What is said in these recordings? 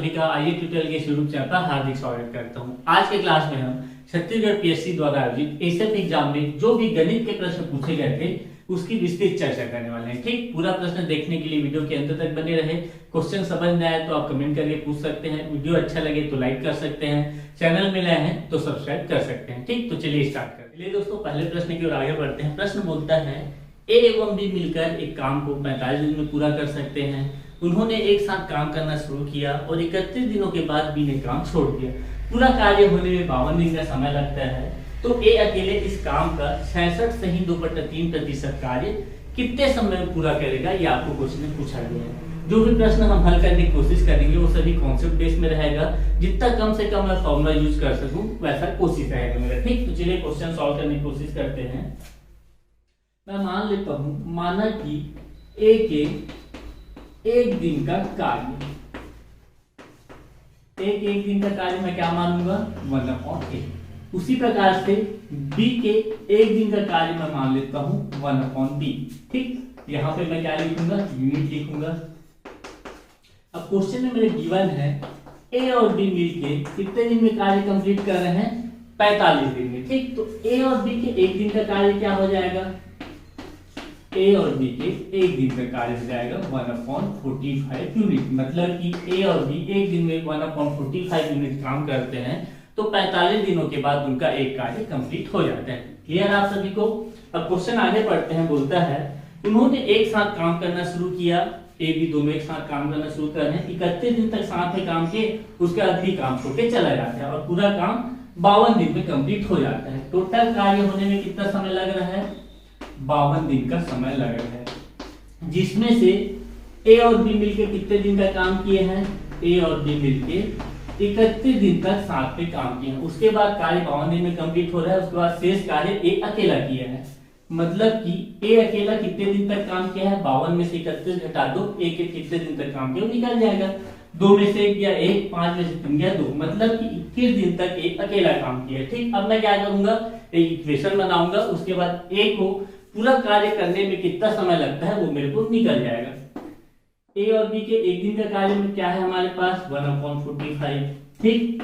सभी का आईए ट्यूटोरियल के शुरू चैनल पर हार्दिक स्वागत करता हूं। आज के क्लास में हम छत्तीसगढ़ पीएससी द्वारा आयोजित एसएफ एग्जाम में जो भी गणित के प्रश्न पूछे गए थे उसकी विस्तृत चर्चा करने वाले हैं। ठीक, पूरा प्रश्न देखने के लिए वीडियो के अंत तक बने रहे। क्वेश्चन समझ में आए तो आप कमेंट करके पूछ सकते हैं, वीडियो अच्छा लगे तो लाइक कर सकते हैं, चैनल में नए हैं तो सब्सक्राइब कर सकते हैं। ठीक, तो चलिए स्टार्ट करते हैं। चलिए दोस्तों, पहले प्रश्न की ओर आगे बढ़ते हैं। प्रश्न बोलता है ए एवं बी मिलकर एक काम को 45 दिन में पूरा कर सकते हैं। उन्होंने एक साथ काम करना शुरू किया और 31 दिनों के बाद बी ने काम छोड़ दिया। पूरा कार्य होने में 52 दिन का समय लगता है, तो ए अकेले इस काम का 66 सही 2/3% कार्य कितने समय में पूरा करेगा, ये आपको क्वेश्चन में पूछा गया है। जो भी प्रश्न हम हल करने की कोशिश करेंगे वो सभी कॉन्सेप्ट बेस में रहेगा। जितना कम से कम मैं फॉर्मूला यूज कर सकूं वैसा कोशिश रहेगा मेरा। ठीक, तो चलिए क्वेश्चन सॉल्व करने की कोशिश करते हैं। मैं मान लेता हूं, माना कि ए के एक दिन का कार्य, एक दिन का कार्य मैं क्या मानूंगा 1/a। उसी प्रकार से b के एक दिन का कार्य मैं मान लेता हूं 1/b। ठीक, यहां पे मैं क्या लिखूंगा, यूनिट लिखूंगा। अब क्वेश्चन में मेरे गिवन है a और b मिलके कितने दिन में कार्य कंप्लीट कर रहे हैं, 45 दिन में। ठीक, तो a और b के एक दिन का कार्य क्या हो जाएगा, a और b के एक दिन का कार्य हो जाएगा 1/45 यूनिट। मतलब कि a और b एक दिन में 1/45 यूनिट काम करते हैं, तो 45 दिनों के बाद उनका एक कार्य कंप्लीट हो जाता है। क्लियर आप सभी को। अब क्वेश्चन आगे पढ़ते हैं। बोलता है उन्होंने एक साथ काम करना शुरू किया, ए बी दोनों एक साथ काम करना शुरू कर रहे हैं। 31 दिन तक साथ में काम किए, उसके बाद भी काम छोड़ के चला जाता है और पूरा काम 52 दिन में कंप्लीट हो जाता है। टोटल कार्य होने में कितना समय लग रहा है, 52 दिन का समय लग रहा है। जिसमें से ए और बी मिलकर कितने दिन का काम किए हैं, ए और बी मिलकर 31 दिन तक साथ में काम किए हैं। उसके बाद कार्य 52 दिन में कंप्लीट हो रहा है। उसके बाद शेष कार्य ए अकेला किया है। मतलब कि ए अकेला कितने दिन तक काम किया है, 52 में से 31 घटा दो, ए के कितने दिन तक काम किया वो निकल जाएगा। 2 में से 1 गया 1, 5 में से 3 गया 2, मतलब कि 21 दिन तक ए अकेला काम किया। ठीक, अब मैं क्या करूंगा, एक इक्वेशन बनाऊंगा। उसके बाद ए को पूरा कार्य करने में कितना समय लगता है वो मेरे को निकल जाएगा। ए और बी के एक दिन का कार्य में क्या है हमारे पास 1/45। ठीक,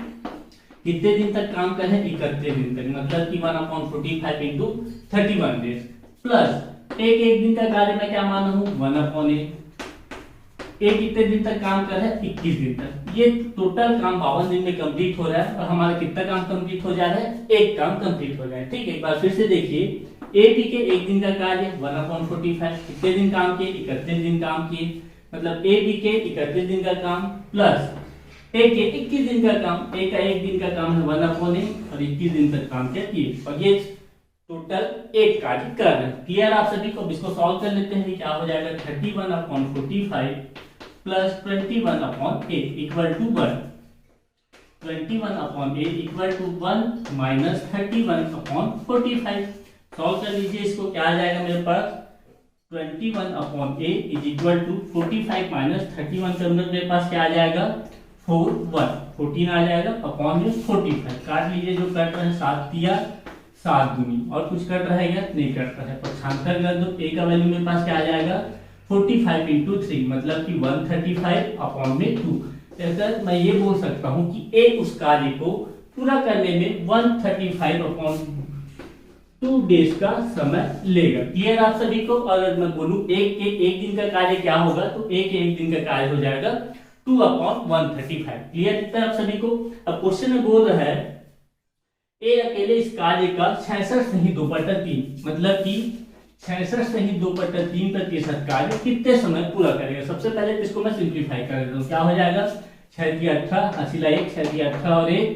कितने दिन तक काम कर रहे हैं, 31 दिन तक, मतलब कि 1/45 इंटू 31 डेज प्लस एक दिन का कार्य मैं क्या मान रहा हूं 1/a। एक कितने दिन तक काम कर रहे हैं, 21 दिन तक। ये टोटल काम 52 दिन में कंप्लीट हो रहा है और हमारा कितना काम कंप्लीट हो जा रहा है, एक काम कंप्लीट हो रहा है। ठीक है, एक बार फिर से देखिए, ए बी के एक दिन का कार्य 1/45, कितने दिन काम किए, 31 दिन काम किए। मतलब ए बी के 31 दिन का काम प्लस ए के 21 दिन का काम। ए का एक दिन का काम है 1/a और 21 दिन तक काम क्या किए, और ये टोटल एक कार्य कर रहे हैं। क्लियर आप सभी को। इसको सॉल्व कर लेते हैं, क्या हो जाएगा 31/45 plus 21/a equal to 1। 21/a equal to 1 minus 31/45। Solve कर लीजिए इसको, क्या आ जाएगा मेरे पास 21/a is equal to 45 minus 31 करने मेरे पास क्या आ जाएगा 14 आ जाएगा अपॉन में 45। काट लीजिए, जो कट रहे हैं 7 दिया 7 दूनी, और कुछ कट रहा है क्या, नहीं कट रहा है, 75 कर दो। ए का वैल्यू मेरे पास क्या आ जाएगा 45 इंटू 3, मतलब कि 135 अपॉन में 2। ऐसा मैं ये बोल सकता हूँ कि ए उस कार्य को पूरा करने में 135 अपॉन 2 डेज का समय लेगा। क्लियर आप सभी को। और अगर मैं बोलूं एक के एक दिन का कार्य क्या होगा, तो एक के एक दिन का कार्य हो जाएगा 2/135। क्लियर है आप सभी को। अब क्वेश्चन में बोल रहा है ए अकेले इस कार्य का 66 सही 2/3, मतलब कि 66 सही 2/3% कार्य कितने समय पूरा करेगा। सबसे पहले इसको मैं सिंप्लीफाई कर देता हूँ। क्या हो जाएगा 6 × 18 हासिला 1, 6 × 18 और 1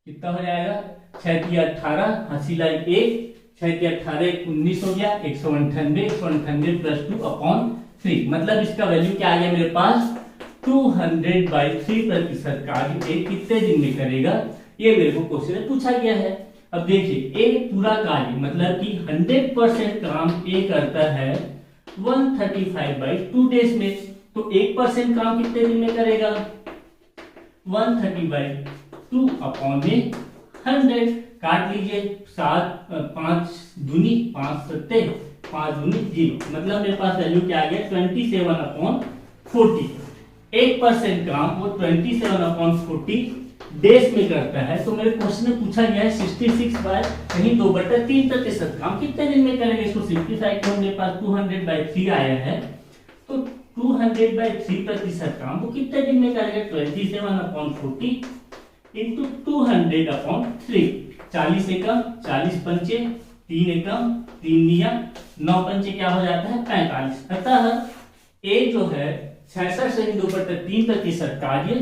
कितना हो जाएगा 6 × 18 हासिला 1, 6 × 18 19 हो गया, 198 प्लस 2/3। मतलब इसका वैल्यू क्या आ गया मेरे पास 200/3% कार्य ए कितने दिन में करेगा, ये मेरे को क्वेश्चन में पूछा गया है। अब देखिए ए पूरा कार्य मतलब कि 100% काम ए करता है 135/2 डेज में, तो 1% काम कितने दिन में करेगा 130/2 अपॉन में 100। काट लीजिए, 5 दूनी 5 सत्ते 5 दूनी 0, मतलब मेरे पास वैल्यू क्या आ गया 27/40। 1% काम वो 27/40 डेज में करता है। तो मेरे क्वेश्चन में पूछा गया है 66 बाय कहीं 2/3% काम कितने दिन में करेंगे। इसको सिंप्लीफाई करो, मेरे पास 200/3 आया है, तो 200/3% काम वो कितने दिन में करेगा। 27/40 इंटू 200/3, 40 एकम 40 पंचे 3 एकम 3 नियम 9 पंचे क्या हो जाता है 45। अतः ए जो है 66.2/3% कार्य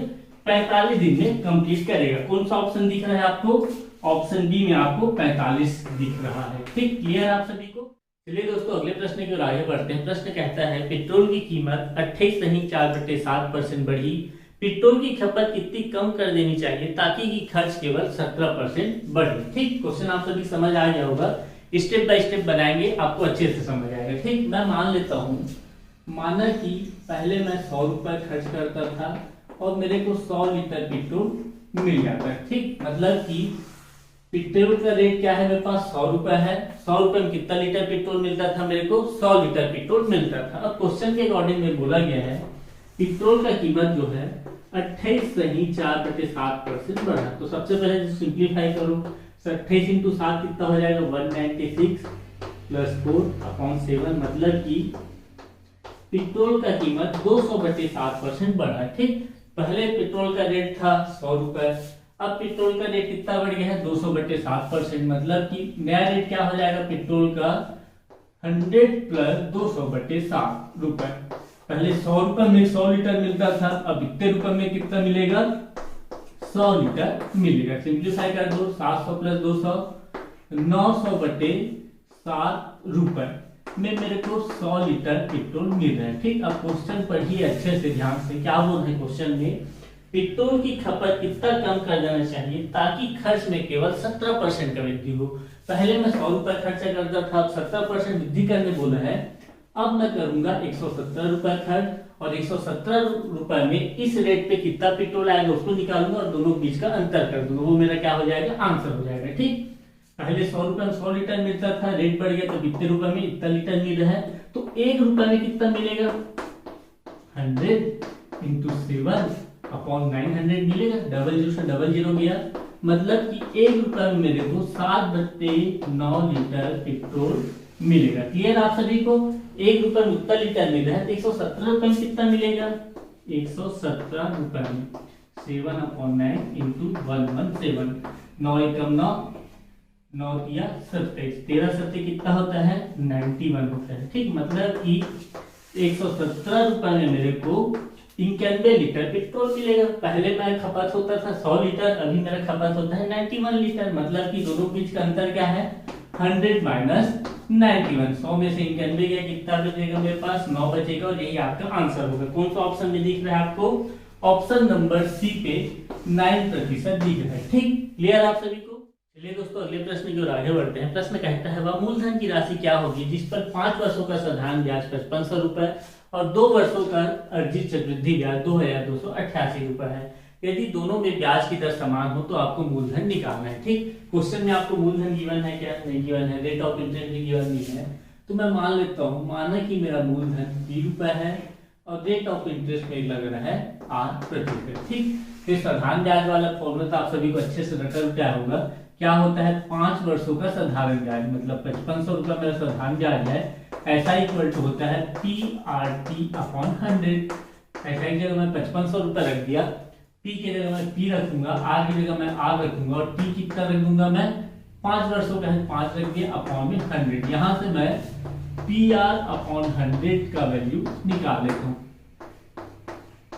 45 दिन में कंप्लीट करेगा। कौन सा ऑप्शन दिख रहा है आपको, ऑप्शन बी में आपको 45 दिख रहा है। ठीक, क्लियर आप सभी को। चलिए दोस्तों अगले प्रश्न की ओर आगे बढ़ते हैं। प्रश्न कहता है पेट्रोल की कीमत 28.4% बढ़ी, पेट्रोल की खपत कितनी कम कर देनी चाहिए ताकि की खर्च केवल 17% बढ़े। ठीक, क्वेश्चन आप सभी समझ आ गया होगा, स्टेप बाय स्टेप बनाएंगे आपको अच्छे से समझ आएगा। ठीक, मैं मान लेता हूँ, माना कि पहले मैं 100 रुपए खर्च करता था और मेरे को 100 लीटर पेट्रोल मिल जाता है। ठीक, मतलब कि पेट्रोल का रेट क्या है, मेरे पास 100 रुपए है, 100 रुपए में कितना लीटर पेट्रोल मिलता था, मेरे को 100 लीटर पेट्रोल मिलता था। अब क्वेश्चन के अकॉर्डिंग में बोला गया है पेट्रोल का कीमत जो है 28.4% बढ़ा। तो सबसे पहले सिंप्लीफाई करो, 28 इंटू 7 कितना हो जाएगा 196 प्लस 4/7, मतलब कि पेट्रोल का कीमत 200/7% बढ़ा। ठीक, पहले पेट्रोल का रेट था 100 रुपए, अब पेट्रोल का रेट कितना बढ़ गया है 200/7%, मतलब कि नया रेट क्या हो जाएगा पेट्रोल का 100 प्लस 200/7 रुपए। पहले 100 रुपए में 100 लीटर मिलता था, अब इतने रुपए में कितना मिलेगा 100 लीटर मिलेगा। सिंप्लीफाई कर दो, 700 प्लस 200 900/7 रुपए में मेरे को 100 लीटर पेट्रोल मिल रहा है। ठीक, अब क्वेश्चन पढ़िए अच्छे से ध्यान से, क्या बोल रहे हैं क्वेश्चन में, पेट्रोल की खपत कितना कम कर देना चाहिए ताकि खर्च में केवल 17% का वृद्धि हो। पहले मैं 100 रुपए खर्चा करता था, अब 17% वृद्धि करने बोला है। अब मैं करूंगा 117 रुपए खर्च और 117 रुपए में इस रेट पे कितना पेट्रोल आएगा उसको निकालूंगा और दोनों बीच का अंतर कर दूंगा, वो मेरा क्या हो जाएगा आंसर हो जाएगा। ठीक, पहले 100 रुपए में 100 लीटर मिलता था, रेट बढ़ गया तो कितने रुपए में इतना लीटर मिल रहा है, तो 1 रुपए में कितना मिलेगा 100 इंटू 7/900 मिलेगा। डबल जीरो से डबल जीरो गया, मतलब कि 1 रुपए में मेरे को 7/9 लीटर पेट्रोल मिलेगा। क्लियर आप सभी को, 1 रुपए में उतना लीटर मिल रहा है तो 117 रुपए में कितना मिलेगा 117 रुपए में 7/9 इंटू 117, 9 एकम 9, 9 तिया 27, 13 सत्ते कितना होता है 91 होता है। ठीक, मतलब कि 117 रुपए में मेरे को 91 लीटर पेट्रोल मिलेगा। पहले मेरा खपत होता था 100 लीटर, अभी मेरा खपत होता है 91 लीटर, मतलब कि दोनों बीच का अंतर क्या है 100 माइनस 91। 100 में से 91 गया, कितना बचेगा मेरे पास 9 बचेगा और यही आपका आंसर होगा। कौन सा ऑप्शन में दिख रहा है आपको, ऑप्शन नंबर सी पे 9% दिख रहा है। ठीक, क्लियर आप सभी को। चलिए दोस्तों अगले प्रश्न की ओर आगे बढ़ते हैं। प्रश्न कहता है वह मूलधन की राशि क्या होगी जिस पर 5 वर्षों का साधारण ब्याज 5500 रुपए और 2 वर्षों का अर्जित चक्रवृद्धि ब्याज 2288 रुपए है। यदि दोनों में ब्याज की दर समान हो तो आपको मूलधन निकालना है। ठीक, क्वेश्चन में आपको मूलधन गिवन है क्या, नहीं गिवन है, रेट ऑफ इंटरेस्ट भी गिवन नहीं है, तो मैं मान लेता हूँ, माना कि मेरा मूलधन 20 रुपए है और रेट ऑफ इंटरेस्ट में लग रहा है 8%। ठीक, फिर साधारण ब्याज वाला फॉर्मूला तो आप सभी को अच्छे से रटा उठा होगा, क्या होता है 5 वर्षों का साधारण ब्याज, मतलब 5500 रुपया मेरा साधारण ब्याज है, ऐसा इक्वल टू होता है PRT/100। ऐसा ही जगह मैं 5500 रुपया रख दिया, P की जगह मैं P रखूंगा, R की जगह मैं R रखूंगा और T कितना रख दूंगा मैं 5 वर्षों का है 5 रख दिया अपॉन में 100। यहाँ से मैं PR/100 का वैल्यू निकाल लेता हूँ,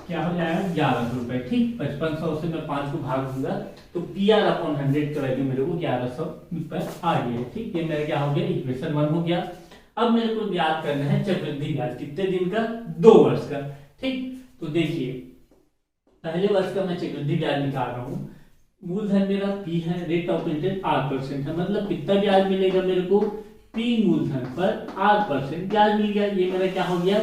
क्या हो जाएगा 1100 रुपए। ठीक, 5500 से मैं 5 को भाग दूंगा तो PR/100 का वैल्यू मेरे को 1100 रुपए आ गया। ठीक, ये मेरा क्या हो गया इक्वेशन 1 हो गया। अब मेरे को याद करना है चक्रवृद्धि ब्याज कितने दिन का 2 वर्ष का। ठीक, तो देखिए पहले वर्ष का मैं चक्रवृद्धि ब्याज निकाल रहा हूँ, मूलधन मेरा P है, रेट ऑफ इंटरेस्ट 8% है, मतलब कितना ब्याज मिलेगा मेरे को P मूलधन पर 8% ब्याज मिल गया। ये मेरा क्या हो गया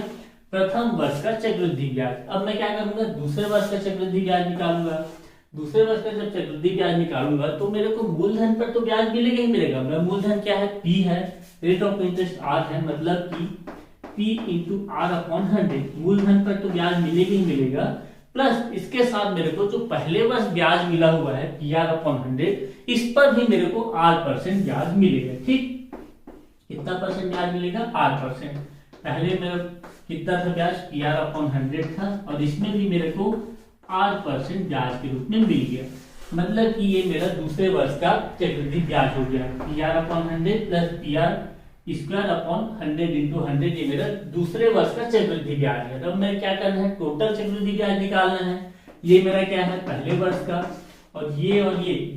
प्रथम वर्ष का चक्रवृद्धि ब्याज। अब मैं क्या करूंगा दूसरे वर्ष का चक्रवृद्धि ब्याज निकालूंगा। दूसरे वर्ष का जब चक्रवृद्धि ब्याज निकालूंगा तो मेरे को मूलधन पर तो ब्याज मिलेगा ही मिलेगा। मेरा मूलधन क्या है P है, रेट ऑफ इंटरेस्ट R है, मतलब कि P इंटू आर अपॉन 100, मूलधन पर तो ब्याज मिलेगा ही मिलेगा, प्लस इसके साथ मेरे को जो पहले वर्ष ब्याज मिला हुआ है पी आर अपॉन 100, इस पर भी मेरे को R% ब्याज मिलेगा। ठीक, कितना परसेंट ब्याज मिलेगा? R%। पहले मेरा कितना था ब्याज? पी आर अपॉन 100 था, और इसमें भी मेरे को R% ब्याज के रूप में मिल गया। मतलब कि ये मेरा दूसरे वर्ष का चक्रवृद्धि ब्याज हो गया। P R upon 100 plus P R square upon 100 into 100, ये मेरा दूसरे वर्ष का चक्रवृद्धि ब्याज है। अब मैं क्या करना है? टोटल चक्रवृद्धि ब्याज निकालना है। ये मेरा क्या है? पहले वर्ष का, और ये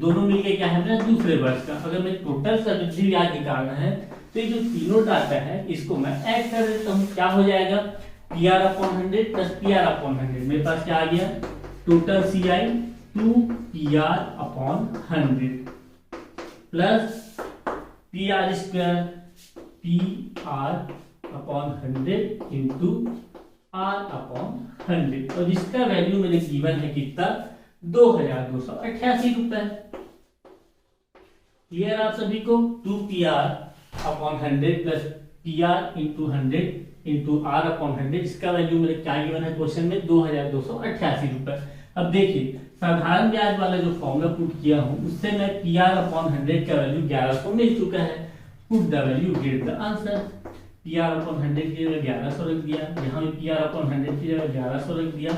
दोनों मिलके क्या है? मेरा दूसरे वर्ष का। अगर मैं टोटल चक्रवृद्धि ब्याज निकालना है तो ये जो तीनों डाटा है इसको मैं ऐड कर देता हूँ। क्या हो जाएगा? P R upon 100 plus P R upon 100, मेरे पास क्या आ गया? Total C I 2 P R upon 100 plus P R square P R upon 100 into R upon 100, और इसका वैल्यू मेरे गिवन है कितना? 2288 रुपए। क्लियर आप सभी को? 2 P R upon 100 plus P R into 100 into R upon 100, इसका वैल्यू मेरे क्या गिवन है क्वेश्चन में? 2288 रुपए। अब देखिए, साधारण ब्याज वाला जो फॉर्मूला पुट किया हूं उससे मैं पी आर अपॉन 100 का वैल्यू 1100 मिल चुका है। Put the value, get the answer. P R upon 100 की जगह 1100 रख दिया, यहाँ भी पी आर अपॉन 100 की जगह 1100 रख दिया,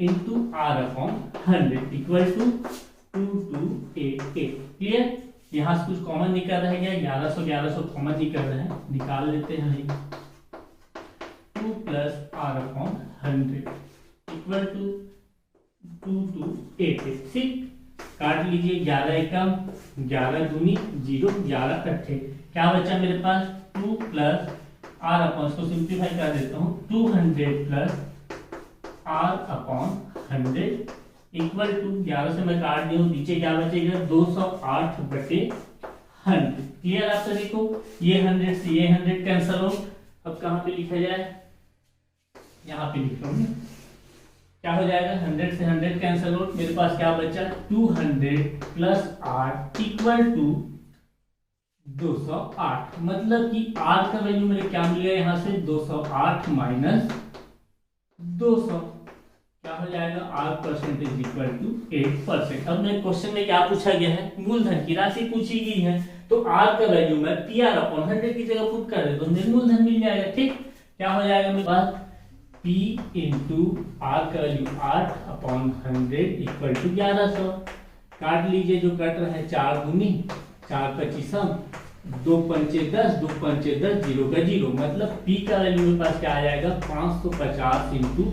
into R upon 100 equal to 2288। Clear? यहाँ से कुछ कॉमन निकल रहा है, 1100 कॉमन निकल रहा है, निकाल लेते हैं। 2 plus R upon 100 equal to 2288। ठीक, काट लीजिए, 11 एकम 11 दूनी 0, 11 कट्ठे, क्या बचा मेरे पास? 2 प्लस आर अपॉन, इसको सिंप्लीफाई कर देता हूँ, 200 plus R upon 100 equal to 11 से मैं काट दिया हूँ, नीचे क्या बचेगा? 208 बटे 100। क्लियर आप सभी को? ये 100 से ये 100 कैंसिल हो। अब कहाँ पे लिखा जाए? यहाँ पे लिखोगे, क्या हो जाएगा? 100 से 100 कैंसिल हो, मेरे पास क्या बचा? 200 प्लस 8 इक्वल टू 208। मतलब कि R का वैल्यू मेरे क्या मिल गया यहाँ से? 208 माइनस 200, क्या हो जाएगा? R% equal to 8%। अब मैं क्वेश्चन में क्या पूछा गया है? मूलधन की राशि पूछी गई है, तो R का वैल्यू मैं पी आर अपॉन 100 की जगह पुट कर देता हूँ, मुझे मूलधन मिल जाएगा। ठीक, क्या हो जाएगा मेरे पास? P इंटू आर का वैल्यू 8 अपॉन 100 इक्वल टू 1100। काट लीजिए, जो कट रहा है 4 दूनी 4 25, 2 पंचे 10, 2 पंचे 10, 0 का 0, मतलब P का वैल्यू मेरे पास क्या आ जाएगा? 550 इंटू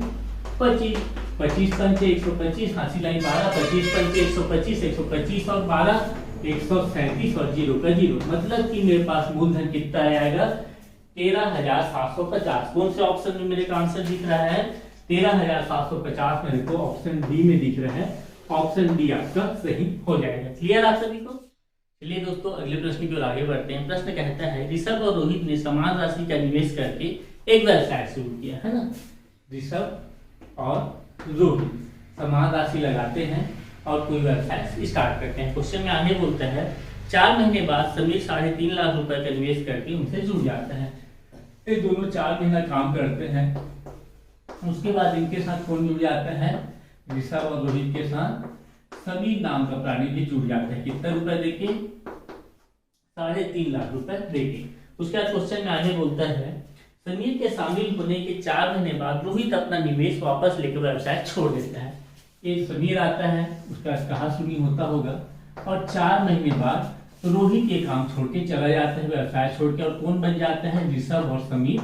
25, 25 पंचे 125, हासिल आई 12, 25 पंचे 125, 125 और 12 137 और 0 का 0, मतलब कि मेरे पास मूलधन कितना आएगा? 13,750। कौन से ऑप्शन में मेरे का आंसर दिख रहा है? 13,750 मेरे को ऑप्शन डी में दिख रहा है। ऑप्शन डी आपका सही हो जाएगा। क्लियर आप सभी को? चलिए दोस्तों, अगले प्रश्न की ओर आगे बढ़ते हैं। प्रश्न कहता है, ऋषभ और रोहित ने समान राशि का निवेश करके एक व्यवसाय शुरू किया, है ना? ऋषभ और रोहित समान राशि लगाते हैं और कोई व्यवसाय स्टार्ट करते हैं। क्वेश्चन में आगे बोलता है, 4 महीने बाद समीर 3.5 लाख रुपए का निवेश करके उनसे जुड़ जाता है। ये दोनों 4 महीना काम करते हैं, उसके बाद इनके साथ कौन जुड़ जाता है? ऋषभ और रोहित के साथ समीर नाम का प्राणी भी जुड़ जाता है। कितना रुपए देके? 3.5 लाख रुपए देके। उसके बाद क्वेश्चन में आगे बोलता है, समीर के शामिल होने के 4 महीने बाद रोहित अपना निवेश वापस लेकर व्यवसाय छोड़ देता है। ये समीर आता है, उसका कहा सुनी होता होगा, और 4 महीने बाद रोहित ये काम छोड़ के चला जाता है, व्यवसाय छोड़ के, और कौन बन जाता है? ऋषभ और समीर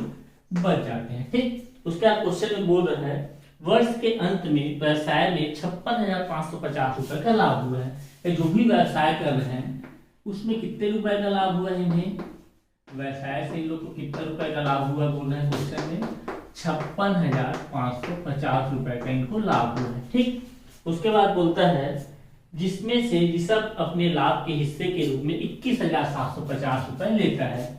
बच जाते हैं। ठीक, उसके बाद क्वेश्चन में बोल रहा है, वर्ष के अंत में व्यवसाय में 56,550 रुपए का लाभ हुआ है। जो भी व्यवसाय कर रहे हैं उसमें कितने रुपए का लाभ हुआ है? इन्हें व्यवसाय से इन लोग को कितना रुपए का लाभ हुआ बोल रहे हैं क्वेश्चन में? 56,550 रुपए का इनको लाभ हुआ है। ठीक, उसके बाद बोलता है, जिसमें से ऋषभ अपने लाभ के हिस्से के रूप में 21,750 रुपए लेता है।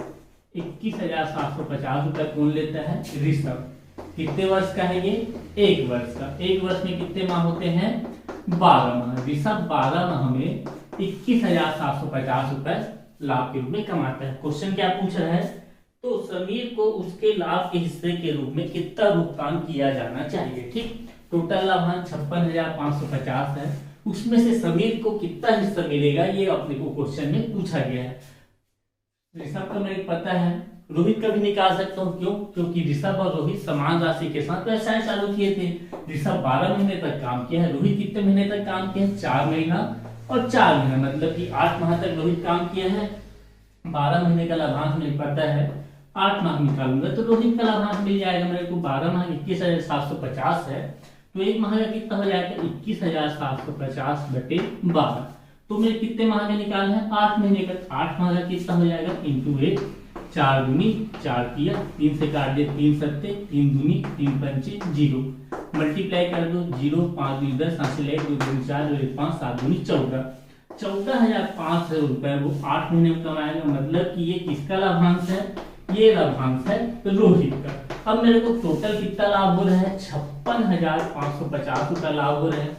21,750 रुपए कौन लेता है? ऋषभ। कितने वर्ष का है ये? 1 वर्ष का। 1 वर्ष में कितने माह होते हैं? 12 माह। ऋषभ 12 माह में 21,750 रुपए लाभ के रूप में कमाता है। क्वेश्चन क्या पूछ रहा है? तो समीर को उसके लाभ के हिस्से के रूप में कितना भुगतान किया जाना चाहिए। ठीक, टोटल लाभांश 56,550 है, उसमें से समीर को कितना हिस्सा मिलेगा ये अपने को क्वेश्चन में पूछा गया है। ऋषभ का मेरे पता है, रोहित का भी निकाल सकता हूँ। क्यों? क्योंकि ऋषभ और रोहित समान राशि के साथ व्यवसाय चालू किए थे। ऋषभ 12 महीने तक काम किया है, रोहित कितने महीने तक काम किया है? 4 महीना और 4 महीना, मतलब कि 8 माह तक रोहित काम किया है। 12 महीने का लाभांश मुझे पता है, 8 माह निकालूंगा तो रोहित का लाभांश मिल जाएगा मेरे को। 12 माह 21,750 है, तो एक माह का कितना हो जाएगा? 21,750 बटे 12। तो मेरे कितने माह का निकालना है? 8 महीने का। 8 माह का कितना हो जाएगा? इंटू 1, 4 दूनी 4 किया, 3 से काट दिया, 3 सत्ते, 3 दूनी 3 पंचे 0, मल्टीप्लाई कर दो, 0 5 दूनी 10, 5 से 1 2 दूनी 4 2 1 5 7 दूनी 14, 14,500 रुपए वो 8 महीने में कमाएगा। मतलब कि ये किसका लाभांश है? ये लाभांश है रोहित का। अब मेरे को टोटल कितना लाभ हो रहा है? 56,550 रुपए लाभ हो रहा है,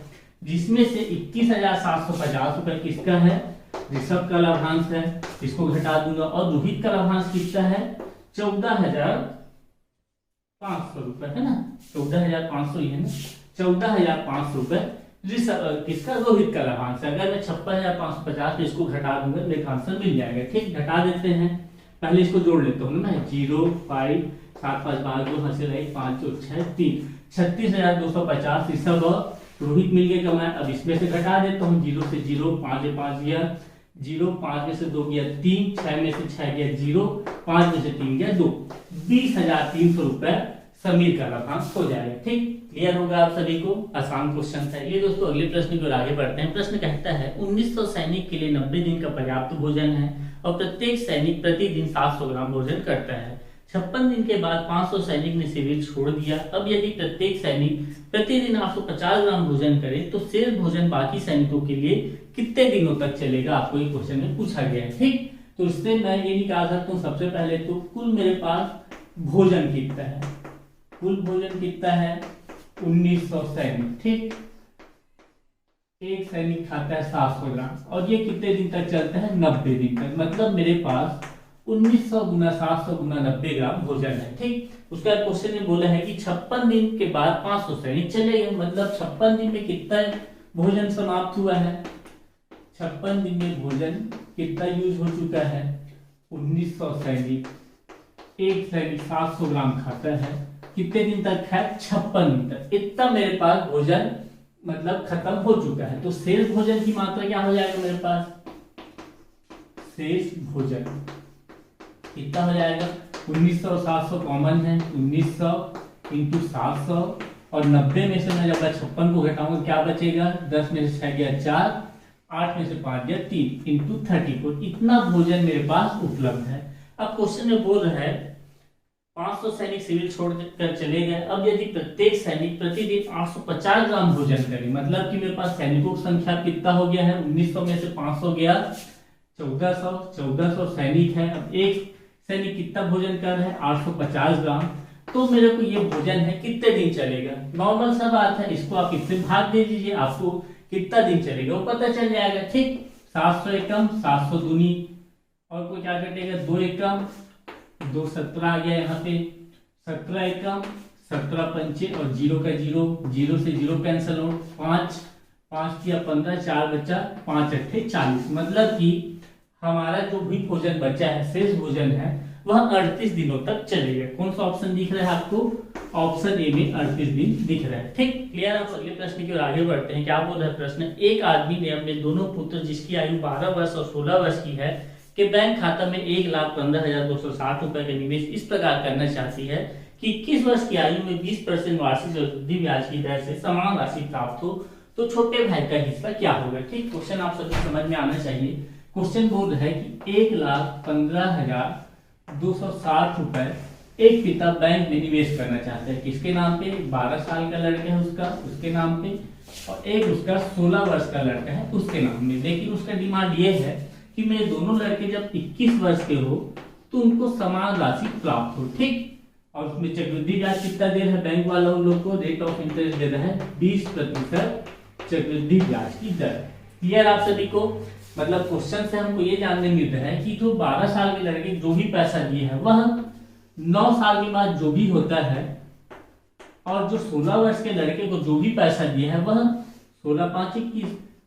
जिसमें से 21,750 रुपए किसका है? ऋषभ का लाभांश है, इसको घटा दूंगा। और रोहित का लाभांश कितना है? 14,500 रुपए है ना, 14,500 ही है ना, 14,500 रुपए ऋषभ किसका? रोहित का लाभांश है। अगर मैं 56,550 इसको घटा दूंगा तो एक आंसर मिल जाएगा। ठीक, घटा देते हैं, पहले इसको जोड़ लेता हूँ ना, 0 5 7 5 5 2 हासिल 1 5 4 6 3, 36,250 ऋषभ और रोहित मिलके कमाए। अब इसमें से घटा देता हूँ, 0 से 0, 5 से 5 गया 0, 5 में से 2 गया 3, 6 में से 6 गया 0, 5 में से 3 गया 2, 20,300 रुपए समीर का लाभांश हो जाएगा। ठीक, क्लियर होगा आप सभी को? आसान क्वेश्चन था ये दोस्तों। अगले प्रश्न की ओर आगे बढ़ते हैं। प्रश्न कहता है 1900 सैनिक के लिए 90 दिन का पर्याप्त भोजन है और प्रत्येक सैनिक प्रतिदिन 700 ग्राम भोजन करता है। 56 दिन के बाद 500 सैनिक ने शिविर छोड़ दिया। अब यदि प्रत्येक सैनिक प्रतिदिन 850 ग्राम भोजन करे तो शेष भोजन बाकी सैनिकों के लिए कितने दिनों तक चलेगा? आपको ये क्वेश्चन में पूछा गया है। ठीक, तो इससे मैं ये निकाल सकता हूँ सबसे पहले तो कुल मेरे पास भोजन कितना है। कुल भोजन कितना है? 1900 सैनिक। ठीक, एक सैनिक खाता है 700 ग्राम और ये कितने दिन तक चलता है? 90 दिन तक। मतलब मेरे पास 1900 गुना 700 गुना 90 ग्राम भोजन है। ठीक, उसका क्वेश्चन में बोला है कि 56 दिन के बाद 500 सैनिक चलेगा। मतलब 56 दिन में कितना भोजन समाप्त हुआ है? 56 दिन में भोजन कितना यूज हो चुका है? 1900 सैनिक, एक सैनिक 700 ग्राम खाता है, कितने दिन तक है? 56 दिन तक। इतना मेरे पास भोजन मतलब खत्म हो चुका है। तो शेष भोजन की मात्रा क्या हो जाएगा मेरे पास? शेष भोजन कितना हो जाएगा? 1900 और 700 कॉमन है, 1900 इंटू 700 और 90 में से मैं जब 56 को घटाऊंगा क्या बचेगा? 10 में से 6 गया 4, 8 में से 5 गया 3 इंटू 34। इतना भोजन मेरे पास उपलब्ध है। अब क्वेश्चन में बोल रहा है 500 सैनिक शिविर छोड़कर चले गए। अब यदि प्रत्येक सैनिक प्रतिदिन 850 ग्राम भोजन करे, मतलब कि मेरे पास सैनिकों की संख्या कितना हो गया है? 1900 में से 500 गया 1400, 1400 सैनिक है। अब एक सैनिक कितना भोजन कर रहा है? 850 ग्राम। तो मेरे को ये भोजन है कितने दिन चलेगा? नॉर्मल सा बात है, इसको आप इससे भाग दे दीजिए, आपको कितना दिन चलेगा वो पता चल जाएगा। ठीक, 700 एकम 700 दूनी और कोई क्या कटेगा? 2 एकम 2 17 आ गया यहाँ पे, 17 एकम 17 पंचे और 0 का 0, 0 से 0 कैंसिल हो, 5 5 किया 15, 4 बचा 5 अट्ठे 40। मतलब कि हमारा जो भी भोजन बचा है, शेष भोजन है, वह 38 दिनों तक चलेगा। कौन सा ऑप्शन दिख रहा है आपको? ऑप्शन ए में 38 दिन दिख रहा है। ठीक, क्लियर? आप अगले प्रश्न की ओर आगे बढ़ते हैं। क्या बोल रहा है प्रश्न? एक आदमी ने अपने दोनों पुत्र जिसकी आयु 12 वर्ष और 16 वर्ष की है के बैंक खाता में 1,15,260 रुपए का निवेश इस प्रकार करना चाहती है कि 21 वर्ष की आयु में 20% वार्षिक चक्रवृद्धि ब्याज की दर से समान राशि प्राप्त हो, तो छोटे भाई का हिस्सा क्या होगा? ठीक, क्वेश्चन आप सभी समझ में आना चाहिए। क्वेश्चन बोल रहा है कि 1,15,260 रुपए एक पिता बैंक में निवेश करना चाहते हैं। किसके नाम पे? 12 साल का लड़का है उसका, उसके नाम पे, और एक उसका 16 वर्ष का लड़का है उसके नाम में। लेकिन उसका डिमांड ये है कि मेरे दोनों लड़के जब 21 वर्ष के हो तो उनको समान राशि प्राप्त हो। ठीक, और उसमें चक्रवृद्धि ब्याज कितना दे रहा है बैंक वाला? उन लोग को रेट ऑफ इंटरेस्ट दे रहा है 20% चक्रवृद्धि ब्याज की दर। क्लियर आप सभी को? मतलब क्वेश्चन से हमको ये जानने मिल रहा है कि जो 12 साल के लड़के जो भी पैसा दिए हैं वह 9 साल के बाद जो भी होता है और जो 16 वर्ष के लड़के को जो भी पैसा दिया है वह 16 5 21,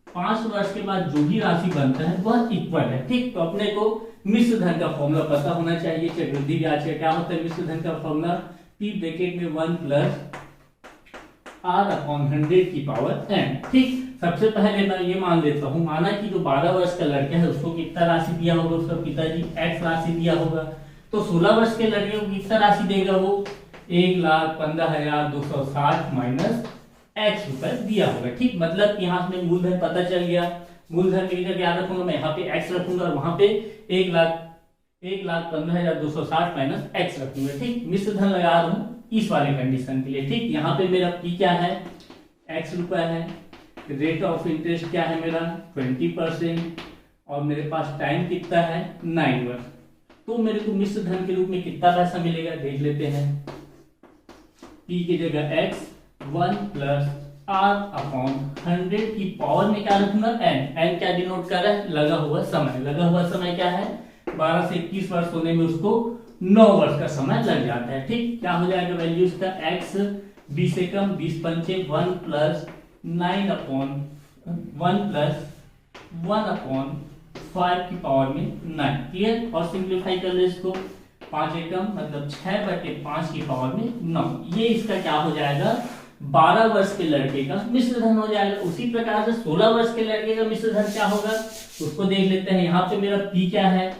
5 वर्ष के बाद जो भी राशि बनता है वह इक्वल है। ठीक, तो अपने को मिश्र धन का फॉर्मूला पता होना चाहिए। चक्रवृद्धि ब्याज का क्या होता है मिश्र धन का फॉर्मूला, पी ब्रैकेट में 1 प्लस आर अपॉन 100 की पावर n। ठीक, सबसे पहले मैं ये मान लेता हूँ, माना कि जो 12 वर्ष का लड़का है उसको कितना राशि दिया होगा, उसका पिताजी x राशि दिया होगा, तो 16 वर्ष के लड़के को कितना राशि देगा, वो 1,15,260 माइनस x रुपए दिया होगा। ठीक, मतलब यहाँ में मूलधन पता चल गया। मूलधन की जगह क्या रखूंगा मैं, यहाँ पे x रखूंगा और वहां पे 1,15,260 माइनस x रखूंगा। ठीक, मिश्र धन लगा रहा हूँ इस वाले कंडीशन के लिए। ठीक, यहाँ पे मेरा p क्या है, x रुपए है, रेट ऑफ इंटरेस्ट क्या है मेरा 20%, और मेरे पास टाइम कितना है 9 वर्ष। तो मेरे को मिश्र धन के रूप में कितना पैसा मिलेगा देख लेते हैं। p की जगह x 1 प्लस r अपॉन 100 की पावर में क्या रखूंगा n क्या डिनोट कर रहा है, लगा हुआ समय। लगा हुआ समय क्या है, 12 से 21 वर्ष होने में उसको 9 वर्ष का समय लग जाता है। ठीक, क्या हो जाएगा वैल्यू इसका, x 20 से कम 20 पंचे 1 प्लस 9 अपॉन 1 प्लस 1 अपॉन 5 की पावर में 9। क्लियर, और सिंप्लीफाई कर ले इसको, 5 एकम मतलब 6/5 की पावर में 9। ये इसका क्या हो जाएगा, 12 वर्ष के लड़के का मिश्र धन हो जाएगा। उसी प्रकार से 16 वर्ष के लड़के का मिश्र धन क्या होगा उसको देख लेते हैं। यहाँ पे मेरा p क्या है,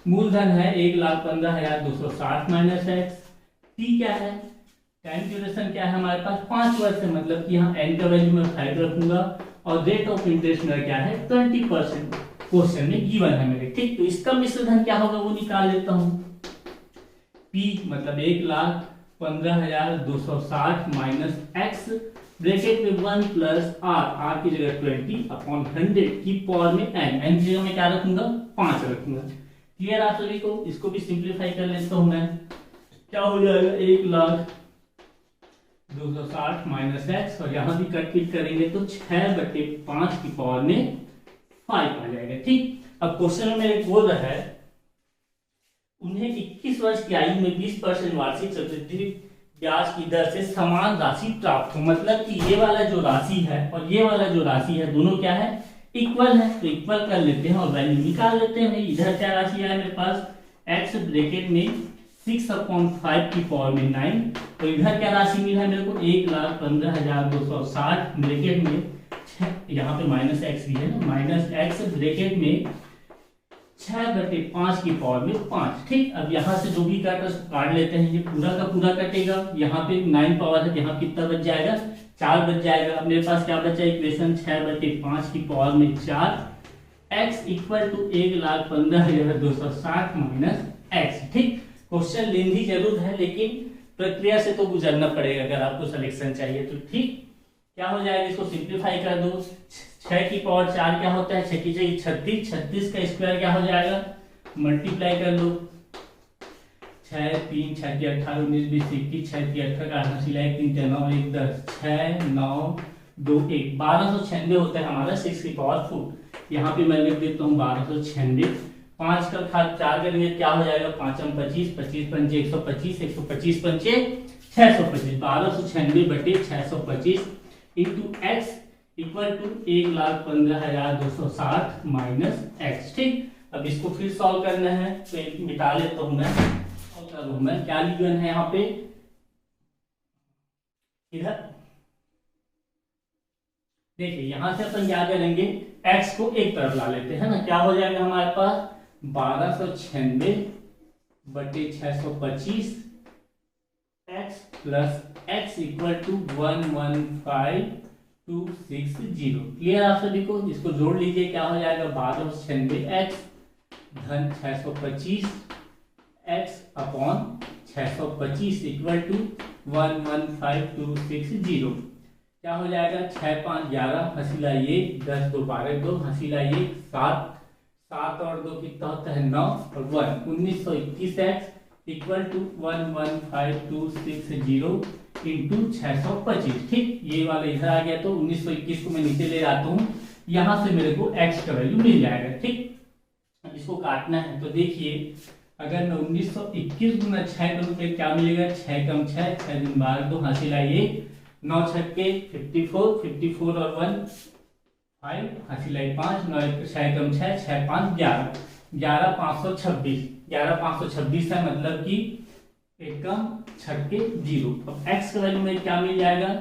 मूलधन है 1,15,260 माइनस x। t क्या है, टाइम ड्यूरेशन क्या है हमारे पास 5 वर्ष है, मतलब कि यहाँ n का वैल्यू मैं 5 रखूंगा, और रेट ऑफ इंटरेस्ट मेरा क्या है 20%, क्वेश्चन में गिवन है मेरे। ठीक, तो इसका मिश्र धन क्या होगा वो निकाल लेता हूँ। p मतलब 1,15,260 माइनस x ब्रैकेट में 1 प्लस r की जगह 20 अपॉन 100 की पावर में n की जगह मैं क्या रखूंगा 5 रखूंगा। क्लियर आप सभी को, इसको भी सिंप्लीफाई कर लेता हूं मैं, क्या हो जाएगा 1,260 माइनस x, और यहाँ भी कट पिट करेंगे तो 6/5 की पावर में 5 आ जाएगा। ठीक, अब क्वेश्चन में मेरे बोल रहा है उन्हें 21 वर्ष की आयु में 20% वार्षिक चक्रवृद्धि ब्याज की दर से समान राशि प्राप्त हो। मतलब कि ये वाला जो राशि है और ये वाला जो राशि है दोनों क्या है इक्वल है, तो इक्वल कर लेते हैं और वैल्यू निकाल लेते हैं। इधर क्या राशि है मेरे पास, x ब्रैकेट में 6/5 की पावर में 9, तो इधर क्या राशि मिला है मेरे को 1,15,260 ब्रैकेट में, यहाँ पे माइनस x भी है ना, माइनस x ब्रैकेट में 6/5 की पावर में 5। ठीक, अब यहाँ से जो भी काट लेते हैं, ये पूरा का पूरा कटेगा, यहाँ पे 9 पावर है, यहाँ कितना बच जाएगा 4 बच जाएगा। अब मेरे पास क्या बचा इक्वेशन 6/5 की पावर में 4, x equal to 1,15,260 minus x। ठीक, क्वेश्चन लेंथी जरूर है लेकिन प्रक्रिया से तो गुजरना पड़ेगा अगर आपको सिलेक्शन चाहिए तो। ठीक, क्या हो जाएगा, इसको सिंप्लीफाई कर दो, 6 की पावर 4 क्या होता है 6 की जगह 36, 36 का स्क्वायर क्या हो जाएगा, मल्टीप्लाई कर लो, 6 3 6 की 18 19 20 21, 6 की 18 का 8 3 9 1 10, 6 9 2 1, 1296 होता है हमारा 6 की पावर 4। यहाँ पे मैं लिख देता हूँ 1296, 5 का खाद 4 करेंगे क्या हो जाएगा 5 25, 25 पंचे 125, 125 पंचे 625, 1296/625 into x equal to 1,15,260 minus x। ठीक, अब इसको फिर सॉल्व करना है तो मिटा लेता हूं मैं, क्या गिवन है यहाँ पे, इधर देखिए यहाँ से अपन क्या करेंगे x को एक तरफ ला लेते हैं ना, क्या हो जाएगा हमारे पास 1296/625 x plus x equal to 115,260। Clear आप सभी को, इसको जोड़ लीजिए क्या हो जाएगा 1296x धन 625 x अपॉन 625 इक्वल टू 115,260। क्या हो जाएगा 6 5 11, हसीला ये 10 2 12 2, हसीला ये 7 7 और 2 कितना होता है 9 और 1 1921x इक्वल टू 115,260 इंटू 625। ठीक, ये वाला इधर आ गया तो 1921 को मैं नीचे ले आता हूँ, यहाँ से मेरे को x का वैल्यू मिल जाएगा। ठीक, इसको काटना है तो देखिए अगर मैं 1921 गुना 6 करूँ तो क्या मिलेगा, 6 कम 6, 6 दिन 12 2 हासिल आइए 9 छक्के 54, 54 और 1 5 हासिल आई 5, 9 6 कम 6, 6 5 11, 11 526, 11 526 है, मतलब कि एक कम छक्के 0। अब x का वैल्यू में क्या मिल जाएगा,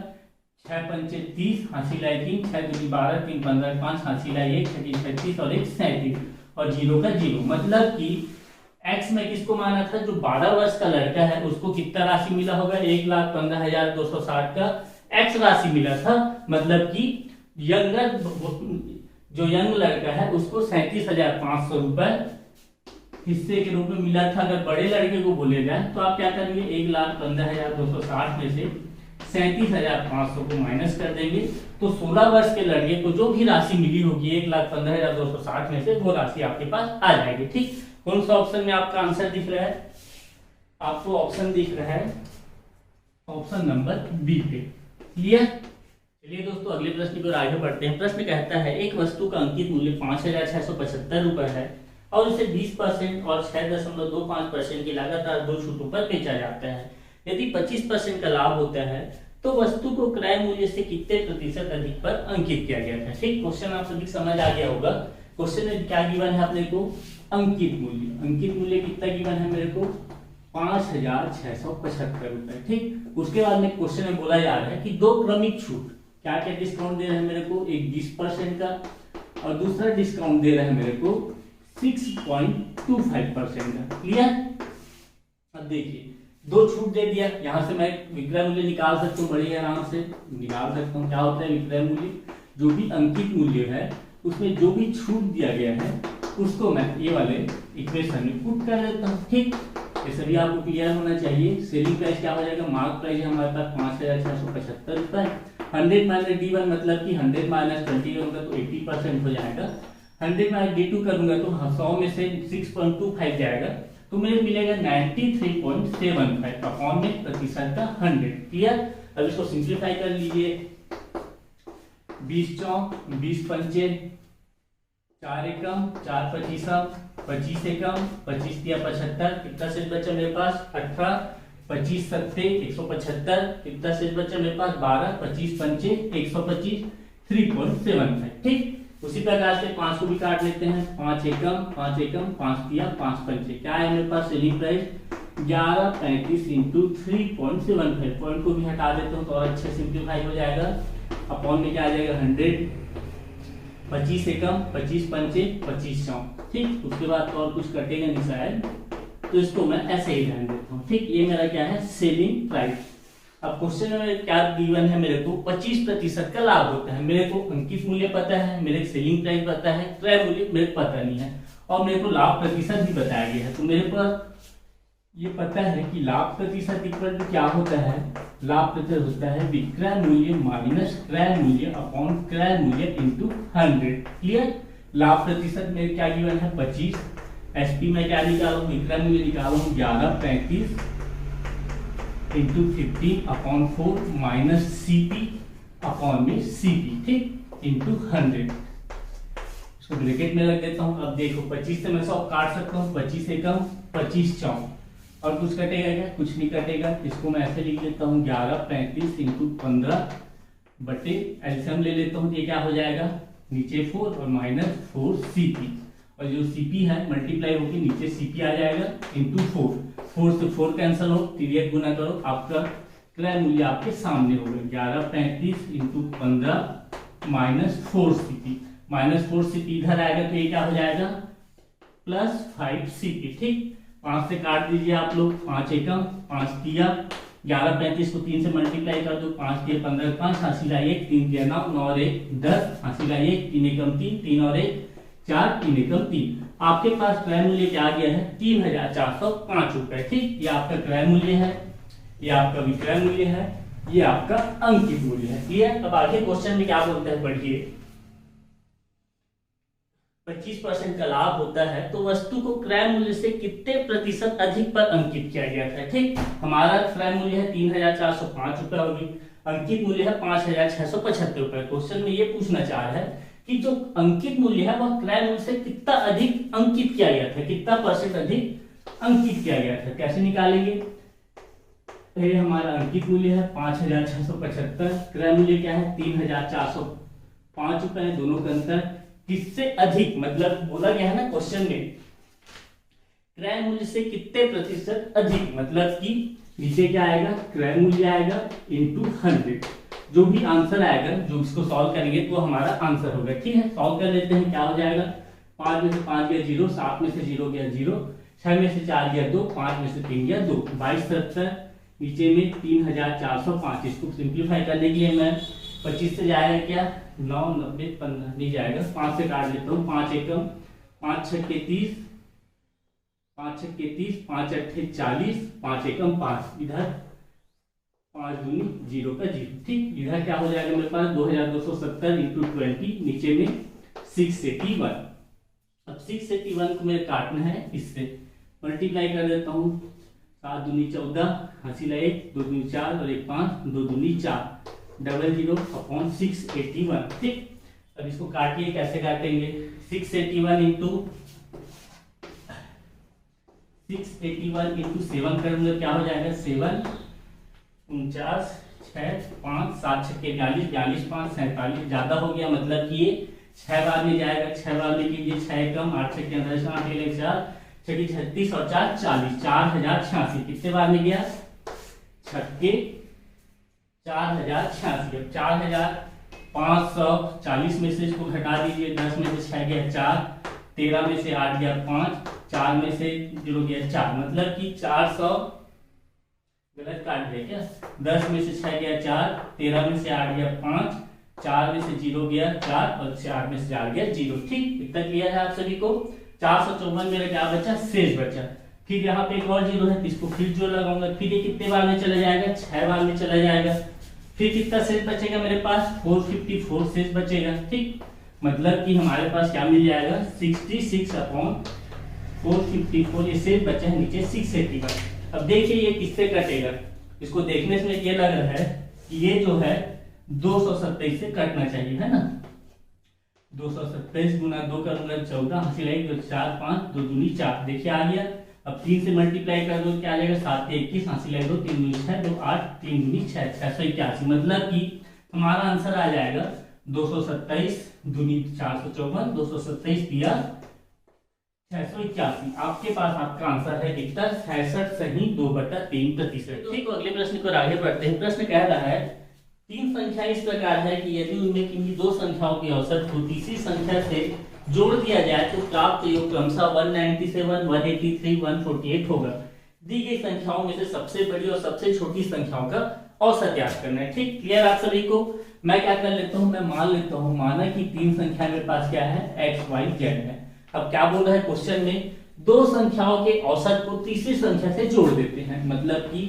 6 पंचे 30 हासिल आई 3, 6 दूनी 12 3 15 5 हासिल आई 1, 6 36 और 1 37 और 0 का 0, मतलब कि x में किसको माना था, जो 12 वर्ष का लड़का है उसको कितना राशि मिला होगा, 1,15,260 का x राशि मिला था, मतलब कि यंगर जो यंग लड़का है उसको 37,500 रुपए हिस्से के रूप में मिला था। अगर बड़े लड़के को बोले जाए तो आप क्या करेंगे, 1,15,260 में से 37,500 को माइनस कर देंगे, तो 16 वर्ष के लड़के को जो भी राशि मिली होगी 1,15,260 में से वो राशि आपके पास आ जाएगी। ठीक, कौन सा ऑप्शन में आपका आंसर दिख रहा है, आपको ऑप्शन दिख रहा है ऑप्शन नंबर बी पे। क्लियर। चलिए दोस्तों अगले प्रश्न की ओर आगे बढ़ते हैं। प्रश्न कहता है एक वस्तु का अंकित मूल्य 5,675 रुपए है और इसे 20% और 6.25% की लगातार 2 छूटों पर बेचा जाता है। यदि 25% का लाभ होता है तो वस्तु को क्रय मूल्य से कितने प्रतिशत अधिक पर अंकित किया गया था। ठीक, क्वेश्चन आप सभी समझ आ गया होगा। क्वेश्चन में क्या गिवन है अपने को, अंकित मूल्य। अंकित मूल्य कितना गिवन है मेरे को, 5,675 रुपए। ठीक, उसके बाद में क्वेश्चन में बोला जा रहा है कि 2 क्रमिक छूट, क्या क्या डिस्काउंट दे रहे हैं मेरे को, एक 20% का और दूसरा डिस्काउंट दे रहे हैं मेरे को 6.25% का। क्लियर। अब देखिए 2 छूट दे दिया, यहां से मैं विक्रय मूल्य निकाल सकता हूँ, बड़ी आराम से निकाल सकता हूँ। क्या होता है विक्रय मूल्य, जो भी अंकित मूल्य है उसमें जो भी छूट दिया गया है उसको मैं ये वाले इक्वेशन में पुट कर देता हूँ। ठीक, ये सभी आपको क्लियर होना चाहिए। सेलिंग प्राइस क्या हो जाएगा, मार्क प्राइस हमारे पास 5,675 रुपए। 100 माइनस D1 मतलब कि 100 माइनस 20 होगा तो 80% हो जाएगा। 100 माइनस D2 करूंगा तो 100 में से 6.25 जाएगा तो मेरे मिलेगा 93.75 अपॉन में प्रतिशत का 100। क्लियर। अब इसको सिंप्लीफाई कर लीजिए, 20 चौक 20 पंचे 4 एकम 4 पचीसम 25 एकम 25 दिया 75, कितना शेष बचा मेरे पास 18, 25 सत्ते 175, कितना शेष बचा मेरे पास 12, 25 पंचे 125, 3.75। ठीक, उसी प्रकार से 5 को भी काट लेते हैं, 5 एकम 5 एकम 5 दिया 5 पंचे, क्या है मेरे पास सेलिंग प्राइस 1135 इंटू 3.75। पॉइंट को भी हटा देता हूँ तो और अच्छे सिंप्लीफाई हो जाएगा। अपॉन में क्या आ जाएगा 100, 25 एकम 25 पंचे 25 चौक। ठीक, उसके बाद तो और कुछ कटेगा नहीं शायद, तो इसको मैं ऐसे ही रहने देता हूँ। ठीक, ये मेरा क्या है सेलिंग प्राइस। अब क्वेश्चन में क्या गिवन है मेरे को, 25% का लाभ होता है। मेरे को अंकित मूल्य पता है, मेरे सेलिंग प्राइस पता है, क्रय मूल्य मेरे को पता नहीं है और मेरे को लाभ प्रतिशत भी बताया गया है। तो मेरे पास ये पता है कि लाभ प्रतिशत इक्वल टू क्या होता है, लाभ प्रतिशत होता है विक्रय मूल्य माइनस क्रय मूल्य अपॉन क्रय मूल्य इंटू 100। क्लियर। लाभ प्रतिशत मेरे क्या गिवन है 25, एसपी में क्या निकाला हूँ, विक्रय मूल्य निकाला हूँ 1135 into 15 upon 4 minus CP upon में सीपी। ठीक, इंटू 100। इसको ब्रैकेट में रख देता हूँ। अब देखो 25 से मैं 100 काट सकता हूँ, 25 एकम 25 चौक, और कुछ कटेगा क्या, कुछ नहीं कटेगा। इसको मैं ऐसे लिख लेता हूँ 1135 इंटू 15 बटे एलसीएम ले लेता हूँ, ये क्या हो जाएगा नीचे 4 और माइनस 4 सीपी, और जो सीपी है मल्टीप्लाई होकर नीचे सीपी आ जाएगा इंटू 4। 4 से 4 कैंसिल हो, 3 गुना करो, आपका क्रय मूल्य आपके सामने होगा 1135 into 15 minus 4 CP. Minus 4 CP इधर आएगा तो ये क्या हो जाएगा प्लस 5 सीपी। ठीक, 5 से काट दीजिए आप लोग, 5 एकम 5 दिया 1135 को 3 से मल्टीप्लाई कर दो, 5 दिया 15 5 हासिल आई 1, 3 दिया 9 9 और 1 10 हासिल आई 1, 3 एकम 3 3 और 1 4 3 एकम 3। आपके पास क्रय मूल्य क्या आ गया है 3,405 रुपए। ठीक, ये आपका क्रय मूल्य है, ये आपका विक्रय मूल्य है, ये आपका अंकित मूल्य है। क्लियर। अब आगे क्वेश्चन में क्या बोलता है पढ़िए, 25% का लाभ होता है तो वस्तु को क्रय मूल्य से कितने प्रतिशत अधिक पर अंकित किया गया था। ठीक, हमारा क्रय मूल्य है 3,405 रुपए होगी, अंकित मूल्य है 5,675 रुपए। क्वेश्चन में ये पूछना चाह रहा है कि जो अंकित मूल्य है वह क्रय मूल्य से कितना अधिक अंकित किया गया था, कितना परसेंट अधिक अंकित किया गया था। कैसे निकालेंगे? ये हमारा अंकित मूल्य है 5,675, क्रय मूल्य क्या है 3,405 रुपए है। दोनों का अंतर किससे अधिक, मतलब बोला गया है ना क्वेश्चन में क्रय मूल्य से कितने प्रतिशत अधिक, मतलब कि नीचे क्या आएगा, क्रय मूल्य आएगा इंटू 100। जो भी आंसर आएगा, जो इसको सॉल्व करेंगे तो हमारा आंसर होगा। ठीक है, सॉल्व कर लेते हैं। क्या हो जाएगा, 5 में से 5 गया 0, 7 में से 0 गया 0, 6 में से 4 गया 2, 5 में से 3 गया 2, 22 70, नीचे में 3,405। इसको सिंप्लीफाई करने के लिए मैं 25 से जाएगा क्या 9, 90, 15 नहीं जाएगा, 5 से काट लेता हूँ। 5 एकम 5 छक्के 30, 5 छक्के 30, 5 अट्ठे 40, 5 एकम 5, इधर 5 दूनी 0 का 0। ठीक, इधर क्या हो जाएगा मेरे पास 2270 इंटू 20, नीचे में 681। अब 681 को मेरे काटना है, इससे मल्टीप्लाई कर देता हूँ। 7 दूनी 14, हासिल 1, 2 दूनी 4 और 1 5, 2 दूनी 4, 00 अपॉन 681। ठीक, अब इसको काटिए, कैसे काटेंगे, 681 इंटू 7 करेंगे क्या हो जाएगा 7, 49, 6, 5, 7 छक्के 42, 42 5 47, ज्यादा हो गया, मतलब कि ये 6 बार में जाएगा। 6 बार में कीजिए, 6 कम 8 छक्के 10, 8 1 4, 6 36 और 4 40, 4086। कितने बार में गया, छक्के 4086। अब 4540 में से इसको घटा दीजिए, 10 में से 6 गया 4, 13 में से 8 गया 5, 4 में से 0 गया 4, मतलब कि 400, गलत काट दिया क्या, 10 में से 6 गया 4, 13 में से 8 गया 5, 4 में से 0 गया 4 और 4 में से 4 गया 0। ठीक, इतना क्लियर है आप सभी को। 454 मेरा क्या बचा, शेष बचा। फिर यहाँ पे एक और 0 है, इसको फिर जो लगाऊंगा, फिर ये कितने बार में चला जाएगा, 6 बार में चला जाएगा। फिर कितना शेष बचेगा मेरे पास, 454 शेष बचेगा। ठीक, मतलब कि हमारे पास क्या मिल जाएगा 66 अपॉन 454, ये शेष बचा है नीचे 681। अब देखिए ये किससे कटेगा, इसको देखने से ये लग रहा है कि ये जो है 227 से कटना चाहिए, है ना। 227 गुना 2 करूंगा 14, हासिल 1, 2 4 5, 2 दूनी 4, देखिए आ गया। अब 3 से मल्टीप्लाई कर दो, क्या आ जाएगा 7 21, हासिल 1, 2 3 दूनी 6, 2 8, 3 दूनी 6, 681। मतलब कि हमारा आंसर आ जाएगा 227 दूनी 454, 227 दिया 681। आपके पास आपका आंसर है कितना, 66 सही 2/3%। ठीक, तो अगले प्रश्न को आगे बढ़ते हैं। प्रश्न कह रहा है तीन संख्या इस प्रकार है कि यदि उनमें किन्हीं दो संख्याओं की औसत को तीसरी संख्या से जोड़ दिया जाए तो प्राप्त योग क्रमशः 197, 183, 148 होगा। दी गई संख्याओं में से सबसे बड़ी और सबसे छोटी संख्याओं का औसत ज्ञात करना है। ठीक, क्लियर आप सभी को। मैं क्या कर लेता हूँ, मैं मान लेता हूँ, माना कि तीन संख्या मेरे पास क्या है, x y z है। अब क्या बोल रहा है क्वेश्चन में, दो संख्याओं के औसत को तीसरी संख्या से जोड़ देते हैं, मतलब कि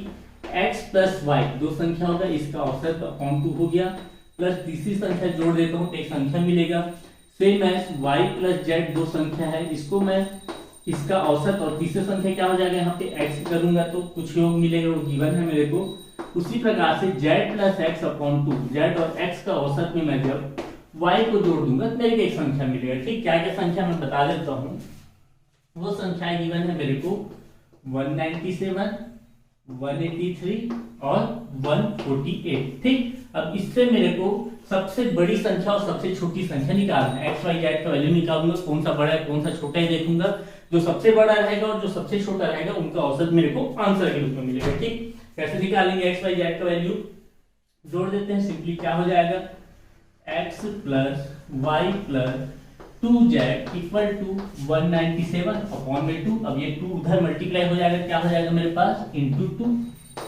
x प्लस y दो संख्याओं का, इसका औसत अपॉन 2 हो गया, प्लस तीसरी संख्या जोड़ देता हूँ तो एक संख्या मिलेगा। Same as y plus z दो संख्या है, इसको मैं इसका औसत और तीसरी संख्या क्या हो जाएगा, यहाँ पे x करूंगा तो कुछ योग मिलेगा, वो गिवन है मेरे को। उसी प्रकार से z plus x upon 2, z और x का औसत में मैं जब y को जोड़ दूंगा तो मेरे को एक संख्या मिलेगा। ठीक, क्या क्या संख्या मैं बता देता हूँ। वो संख्या गिवन है मेरे को 197, 183 और 148। ठीक, अब इससे मेरे को सबसे बड़ी संख्या और सबसे छोटी संख्या निकालना है। एक्स वाई जेड का वैल्यू निकालूंगा, कौन सा बड़ा है कौन सा छोटा है देखूंगा, जो सबसे बड़ा रहेगा और जो सबसे छोटा रहेगा उनका औसत मेरे को आंसर के रूप में मिलेगा। ठीक, कैसे निकालेंगे, एक्स वाई जेड का वैल्यू जोड़ देते हैं, सिंपली क्या हो जाएगा x plus Y plus 2z equal to 197 upon में 2। अब ये 2 उधर मल्टीप्लाई हो जाएगा, क्या हो जाएगा मेरे पास इंटू 2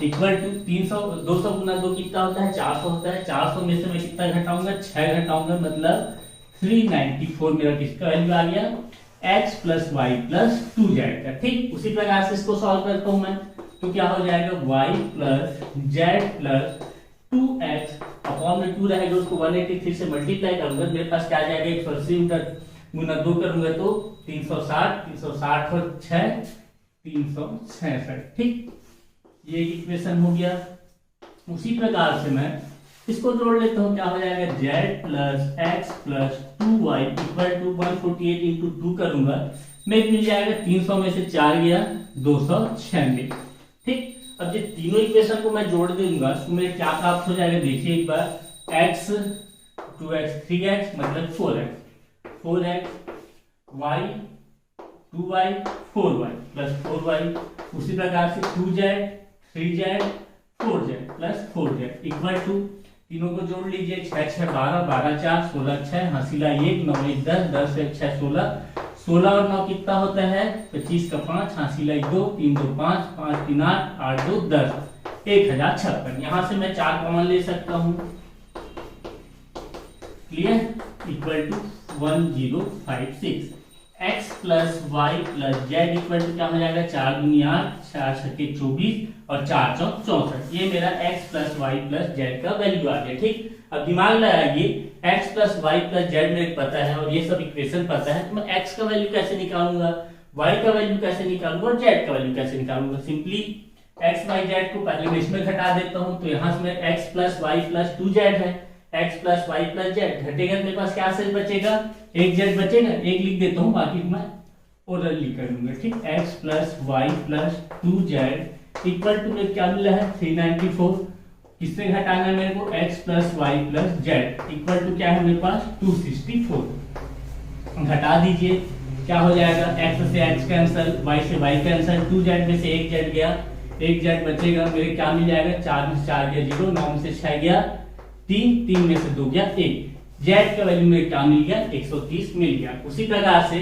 इक्वल टू 300, 200 गुना 2 कितना होता है 400 होता है। 400 में से मैं कितना घटाऊंगा 6 घटाऊंगा, मतलब 394 मेरा किसका वैल्यू आ गया, x plus Y plus 2z का। ठीक, उसी प्रकार से इसको सॉल्व करता हूं मैं, तो क्या हो जाएगा y plus z plus 2x upon में 2 रहेगा, उसको 183 से मल्टीप्लाई करूंगा, मेरे पास क्या आ जाएगा 180 गुना 2 करूंगा तो 360, 360 और 6 366। ठीक, ये इक्वेशन हो गया। उसी प्रकार से मैं इसको जोड़ लेता हूँ, क्या हो जाएगा z plus x plus 2y equal to 148 into 2 करूंगा, में मिल जाएगा 300 में से 4 गया 296। ठीक, अब ये तीनों इक्वेशन को मैं जोड़ दूंगा तो मेरे क्या प्राप्त हो जाएगा, देखिए एक बार, x 2x 3x मतलब 4x y 2y 4y plus 4y, उसी प्रकार से 2z 3z 4z plus 4z equal to, तीनों को जोड़ लीजिए, 6 6 12 12 4 16 6 हासिला 1 9 1 10 10 1 6 16 16 और 9 कितना होता है 25 का 5 हासिला 2 3 2 5 5 3 8 8 2 10 1056। यहां से मैं 4 कॉमन ले सकता हूं, clear, equal to 1056। x plus Y plus Z equal to क्या हो जाएगा, 4 दूनी 8 4 छक्के 24 और 4 चौक 64। ये मेरा x plus Y plus Z का वैल्यू आ गया। ठीक, अब दिमाग लगाइए, x plus Y plus Z मेरे पता है और ये सब इक्वेशन पता है, तो मैं x का वैल्यू कैसे निकालूंगा, y का वैल्यू कैसे निकालूंगा और z का वैल्यू कैसे निकालूंगा। सिंपली x y z को पहले मैं इसमें घटा देता हूं, तो यहां से मेरा x plus Y plus 2z है, x plus Y plus Z घटेगा, मेरे पास क्या सेल बचेगा, एक जेड बचेगा, एक लिख देता हूँ, बाकी मैं ओरली कर लूंगा। ठीक, x plus Y plus 2z equal to में क्या मिला है 394, किससे घटाना है मेरे को, x plus Y plus Z equal to क्या है मेरे पास 264। घटा दीजिए, क्या हो जाएगा, x से x कैंसिल, y से y कैंसिल, 2z में से एक जेड गया, एक जेड बचेगा, मेरे क्या मिल जाएगा, 4 में से 4 गया 0, 9 में से 6 गया 3, 3 में से 2 गया 1, जेड का वैल्यू मेरे क्या मिल गया 130 मिल गया। उसी प्रकार से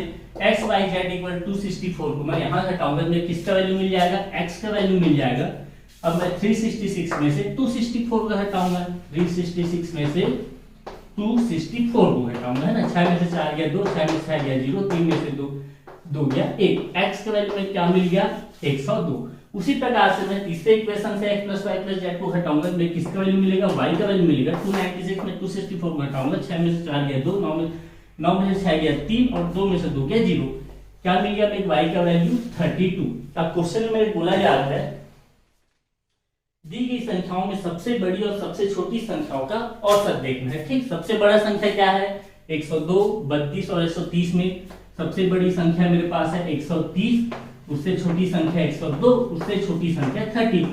एक्स वाई जेड इक्वल 264 को मैं यहाँ घटाऊंगा, मेरे किसका वैल्यू मिल जाएगा, एक्स का वैल्यू मिल जाएगा। अब मैं 366 में से 264 को घटाऊंगा, 366 में से 264 को घटाऊंगा, है ना, 6 में से 4 गया 2, 6 में से 6 गया 0, 3 में से 2 गया 1, एक्स का वैल्यू में क्या मिल गया 102। उसी प्रकार से मैं तीसरे इक्वेशन से x plus Y plus Z को घटाऊंगा, मेरे किसका वैल्यू मिलेगा, y का वैल्यू मिलेगा। 296 में 264 को घटाऊंगा, 6 में से 4 गया 2, 9 में से 6 गया 3 और 2 में से 2 गया 0, क्या मिल गया मेरे y का वैल्यू 32। अब क्वेश्चन में मेरे बोला जा रहा है दी गई संख्याओं में सबसे बड़ी और सबसे छोटी संख्याओं का औसत देखना है। ठीक, सबसे बड़ा संख्या क्या है 102, 32 और 130 में सबसे बड़ी संख्या मेरे पास है 130, उससे छोटी संख्या 102, उससे छोटी संख्या 32।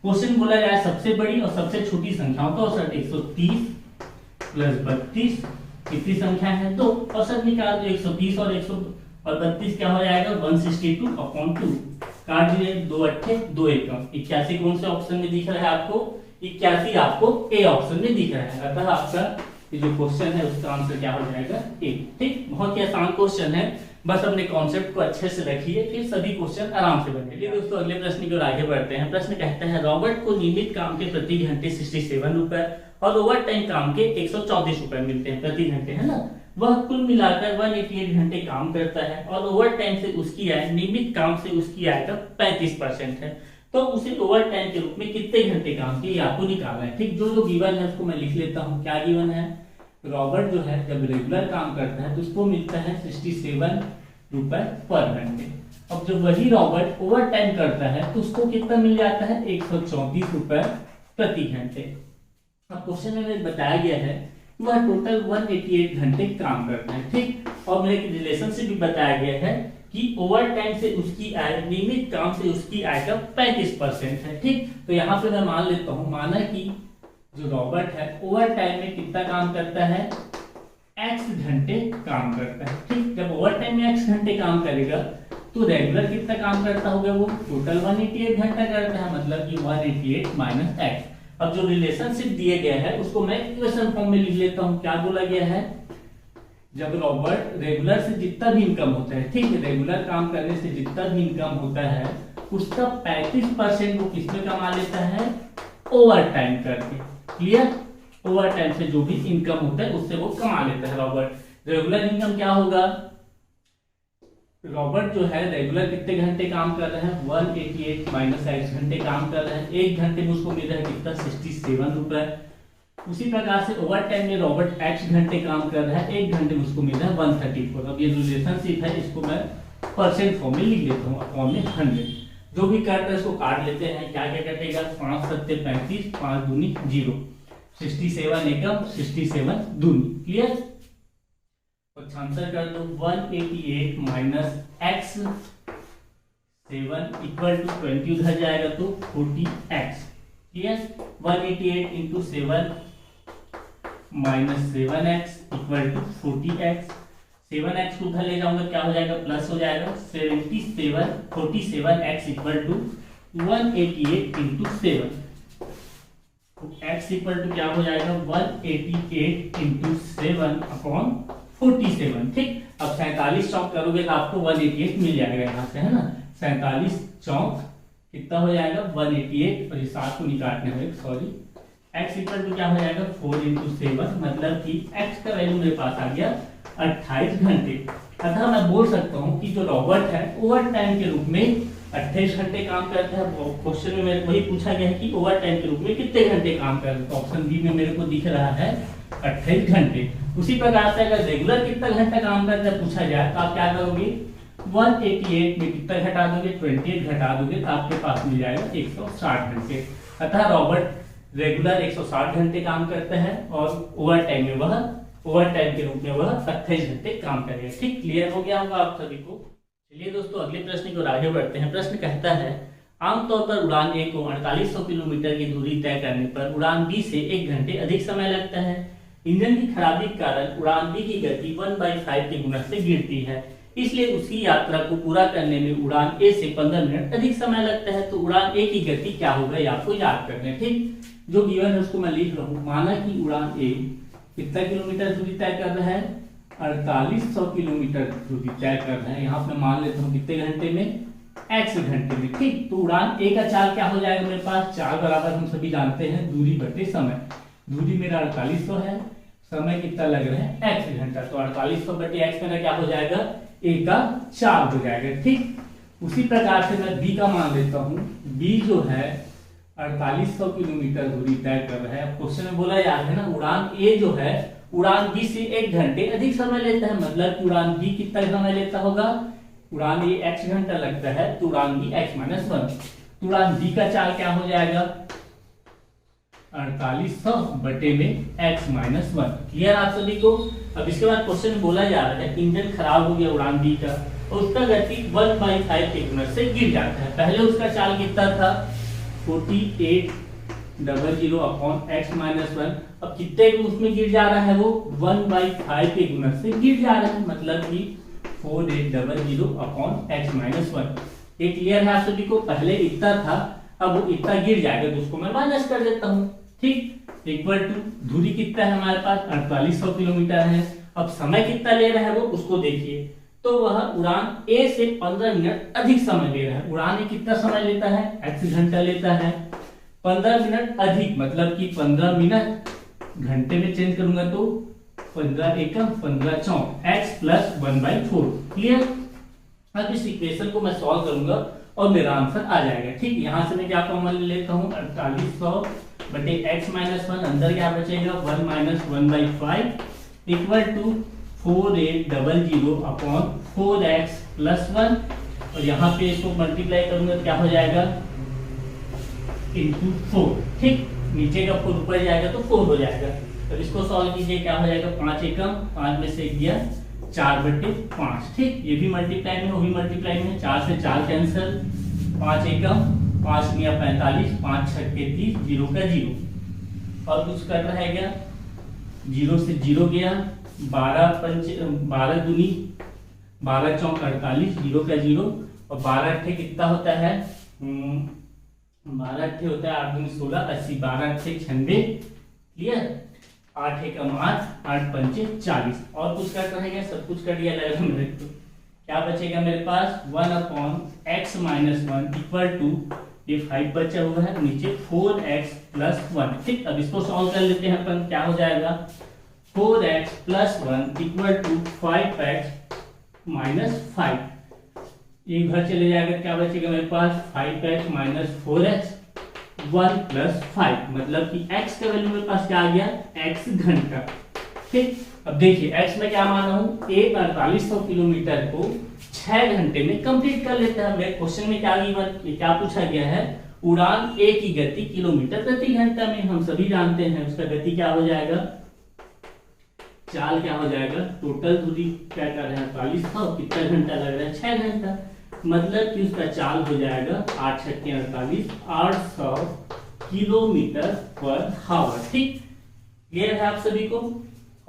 क्वेश्चन बोला जाए सबसे बड़ी और सबसे छोटी संख्याओं का औसत 130 प्लस 32 कितनी संख्या है 2, औसत निकाल दो, 130 और 32 क्या हो जाएगा 162/2, काट दिए 2 अट्ठे 2 एकम 81 कौन से ऑप्शन में दिख रहा है आपको, 81 आपको ए ऑप्शन में दिख रहा है। अतः आपका ये जो क्वेश्चन है उसका आंसर क्या हो जाएगा ए। ठीक, बहुत ही आसान क्वेश्चन है, बस अपने कॉन्सेप्ट को अच्छे से रखिए, फिर सभी क्वेश्चन आराम से बनेंगे। चलिए दोस्तों अगले प्रश्न की ओर आगे बढ़ते हैं। प्रश्न कहता है रॉबर्ट को नियमित काम के प्रति घंटे 67 रुपए और ओवर टाइम काम के 134 रुपए मिलते हैं प्रति घंटे, है ना। वह कुल मिलाकर 188 घंटे काम करता है और ओवर टाइम से उसकी आय नियमित काम से उसकी आय का 35% है, तो उसे ओवर टाइम के रूप में कितने घंटे काम किए आपको निकालना है। ठीक, जो गिवन है उसको मैं लिख लेता हूँ। क्या गिवन है, रॉबर्ट जो है जब रेगुलर काम करता है तो उसको मिलता है 67 रुपए पर घंटे। अब जब वही रॉबर्ट ओवर टाइम करता है तो उसको कितना मिल जाता है 134 रुपए प्रति घंटे। अब क्वेश्चन में बताया गया है वह टोटल 188 घंटे काम करता है। ठीक, और मेरे रिलेशनशिप भी बताया गया है कि ओवर टाइम से उसकी आय नियमित काम से उसकी आय का 35% है। ठीक, तो यहाँ पे मैं मान लेता हूँ, माना कि जो रॉबर्ट है ओवर टाइम में कितना काम करता है x घंटे काम करता है। ठीक, जब ओवर टाइम में x घंटे काम करेगा तो रेगुलर कितना काम करता होगा, वो टोटल 188 घंटा करता है, मतलब कि 188 माइनस x। अब जो रिलेशनशिप दिए गया है उसको मैं इक्वेशन फॉर्म में लिख लेता हूं। क्या बोला गया है, जब रॉबर्ट रेगुलर से जितना भी इनकम होता है, ठीक है, रेगुलर काम करने से जितना भी इनकम होता है उसका 35% वो किसमें कमा लेता है, ओवर टाइम करके। क्लियर, ओवर टाइम से जो भी इनकम होता है उससे वो कमा लेता है रॉबर्ट। रेगुलर इनकम क्या होगा, रॉबर्ट जो है रेगुलर कितने घंटे काम कर रहे हैं 188 माइनस x घंटे काम कर रहे हैं, एक घंटे में उसको मिल रहा है कितना 67 रुपए। उसी प्रकार से ओवर टाइम में रॉबर्ट x घंटे काम कर रहा है, एक घंटे में उसको मिल रहा है 134। अब ये रिलेशनशिप है इसको मैं परसेंट फॉर्म में लिख लेता हूँ, अपॉन में 100। जो भी कट है इसको काट लेते हैं, क्या क्या कटेगा 5 7 35, 5 दूनी 0, 67 एकम 67 दूनी। क्लियर, पक्षांतर कर दो 188 माइनस x 7 इक्वल टू 20 उधर जाएगा तो 40x। ठीक है, 188 into 7 minus 7x equal to 40x। 7x को उधर ले जाऊंगा क्या हो जाएगा, प्लस हो जाएगा 47x इक्वल टू 188 इंटू 7। तो x इक्वल टू क्या हो जाएगा 188 इंटू 7 अपॉन 47। ठीक, अब 47 चौक करोगे तो आपको 188 मिल जाएगा यहाँ से, है ना। 47 चौक कितना हो जाएगा 188, और ये 7 को निकालने हैं, सॉरी। x इक्वल टू क्या हो जाएगा 4 इंटू 7, मतलब कि x का वैल्यू मेरे पास आ गया 28 घंटे। अतः मैं बोल सकता हूँ कि जो रॉबर्ट है ओवर टाइम के रूप में 28 घंटे काम करता है। क्वेश्चन में मेरे को वही पूछा गया है कि ओवर टाइम के रूप में कितने घंटे काम कर रहे हैं, तो ऑप्शन बी में मेरे को दिख रहा है 28 घंटे। उसी प्रकार से अगर रेगुलर कितना घंटा काम करता है पूछा जाए तो आप क्या करोगे, 188 में कितना घटा दोगे, 28 घटा दोगे तो आपके पास मिल जाएगा 160 घंटे। अतः रॉबर्ट रेगुलर 160 घंटे काम करता है और ओवर टाइम में वह ओवर टाइम के रूप में वह 28 घंटे काम करेगा। ठीक, क्लियर हो गया होगा आप सभी को। चलिए दोस्तों अगले प्रश्न की ओर आगे बढ़ते हैं। प्रश्न कहता है आमतौर पर उड़ान ए को 4800 किलोमीटर की दूरी तय करने पर उड़ान बी से 1 घंटे अधिक समय लगता है। इंजन की खराबी के कारण उड़ान बी की गति 1/5 के गुणक से गिरती है, इसलिए उसकी यात्रा को पूरा करने में उड़ान ए से 15 मिनट अधिक समय लगता है। तो उड़ान ए की गति क्या होगा ये आपको याद करना है। ठीक, जो गिवन है उसको मैं लिख रहा हूँ। माना कि उड़ान ए कितना किलोमीटर दूरी तय कर रहा है, 4800 किलोमीटर दूरी तय कर रहा है। यहाँ पे मान लेता हूँ कितने घंटे में, x घंटे में। ठीक, तो उड़ान ए का चाल क्या हो जाएगा मेरे पास, चाल बराबर हम सभी जानते हैं दूरी बटे समय। दूरी मेरा 4800 है, समय कितना लग रहा है x घंटा, तो 4800 बटे x मेरा क्या हो जाएगा, a का चाल हो जाएगा। ठीक, उसी प्रकार से मैं b का मान लेता हूँ। b जो है 4800 किलोमीटर दूरी तय कर रहा है। क्वेश्चन में बोला याद है ना, उड़ान ए जो है उड़ान बी से 1 घंटे अधिक समय लेता है, मतलब कि उड़ान बी कितना समय लेता होगा, उड़ान ए x घंटा लगता है तो उड़ान बी x-1। तो उड़ान बी का चाल क्या हो जाएगा 4800 बटे में x-1। क्लियर आप सभी को। अब इसके बाद क्वेश्चन में बोला जा रहा है इंजन खराब हो गया उड़ान बी का और उसका गति 1/5 के गुणक से गिर जाता है। पहले उसका चाल कितना था 4800 अपॉन x-1। अब कितने उसमें गिर जा रहा है, वो 1/5 के गुणक से गिर जा रहा है, मतलब कि 4800 अपॉन x-1। ये क्लियर है आप सभी को। पहले इतना था, अब वो इतना गिर जाएगा तो उसको मैं माइनस कर देता हूँ। ठीक, इक्वल टू दूरी कितना है हमारे पास 4800 किलोमीटर है। अब समय कितना ले रहा है वो उसको देखिए, तो वह उड़ान ए से 15 मिनट अधिक समय ले रहा है। उड़ान ए कितना समय लेता है, x घंटा लेता है, 15 मिनट अधिक, मतलब कि 15 मिनट घंटे में चेंज करूंगा तो 15 एकम 15 चौक x प्लस 1/4। क्लियर। अब इस इक्वेशन को मैं सॉल्व करूंगा और मेरा आंसर आ जाएगा। ठीक, यहाँ से मैं क्या कॉमन ले लेता हूँ 4800 बटे x-1, अंदर क्या बचेगा 1 minus 1/5 equal to 4800 upon 4x plus 1, और यहाँ पे इसको मल्टीप्लाई करूंगा क्या हो जाएगा इंटू 4। ठीक, नीचे का 4 ऊपर जाएगा तो 4 हो जाएगा। तो इसको सॉल्व कीजिए क्या हो जाएगा 5 एकम 5 में से गया 4/5। ठीक, ये भी मल्टीप्लाई में वो भी मल्टीप्लाई में, 4 से 4 कैंसिल, 5 एकम 5 मिया 45, 5 छक्के 30, 0 का 0 और कुछ कर रहा है क्या, 0 से 0 गया, 12 दूनी 12 चौक 48, 0 का 0 और 12 अट्ठे कितना होता है 12 अट्ठे होता है 8 दूनी 16, 80, 12 अट्ठे 96। क्लियर, 8 एकम 8, 8 पंचे 40 और कुछ कर रहेगा, सब कुछ कर दिया लगेगा मेरे को। क्या बचेगा मेरे पास 1 अपॉन x-1 इक्वल टू ये 5 बचा हुआ है नीचे 4x प्लस 1। ठीक, अब इसको सॉल्व कर लेते हैं अपन। क्या हो जाएगा 4x plus 1 equal to 5x minus 5, ये घर चले जाएगा, क्या बचेगा मेरे पास 5x माइनस 4x 1 प्लस 5, मतलब कि x का वैल्यू मेरे पास क्या आ गया x घंटा। ठीक, अब देखिए x में क्या माना हूं, एक 4800 किलोमीटर को 6 घंटे में कंप्लीट कर लेता है। मेरे क्वेश्चन में क्या पूछा गया है, उड़ान ए की गति किलोमीटर प्रति घंटा में, हम सभी जानते हैं उसका गति क्या हो जाएगा चाल क्या हो जाएगा, टोटल दूरी क्या कर रहे हैं 48 था, और कितना घंटा लग रहा है 6 घंटा, मतलब कि उसका चाल हो जाएगा 8 छक्के 48, 800 किलोमीटर पर हावर। ठीक, क्लियर है आप सभी को?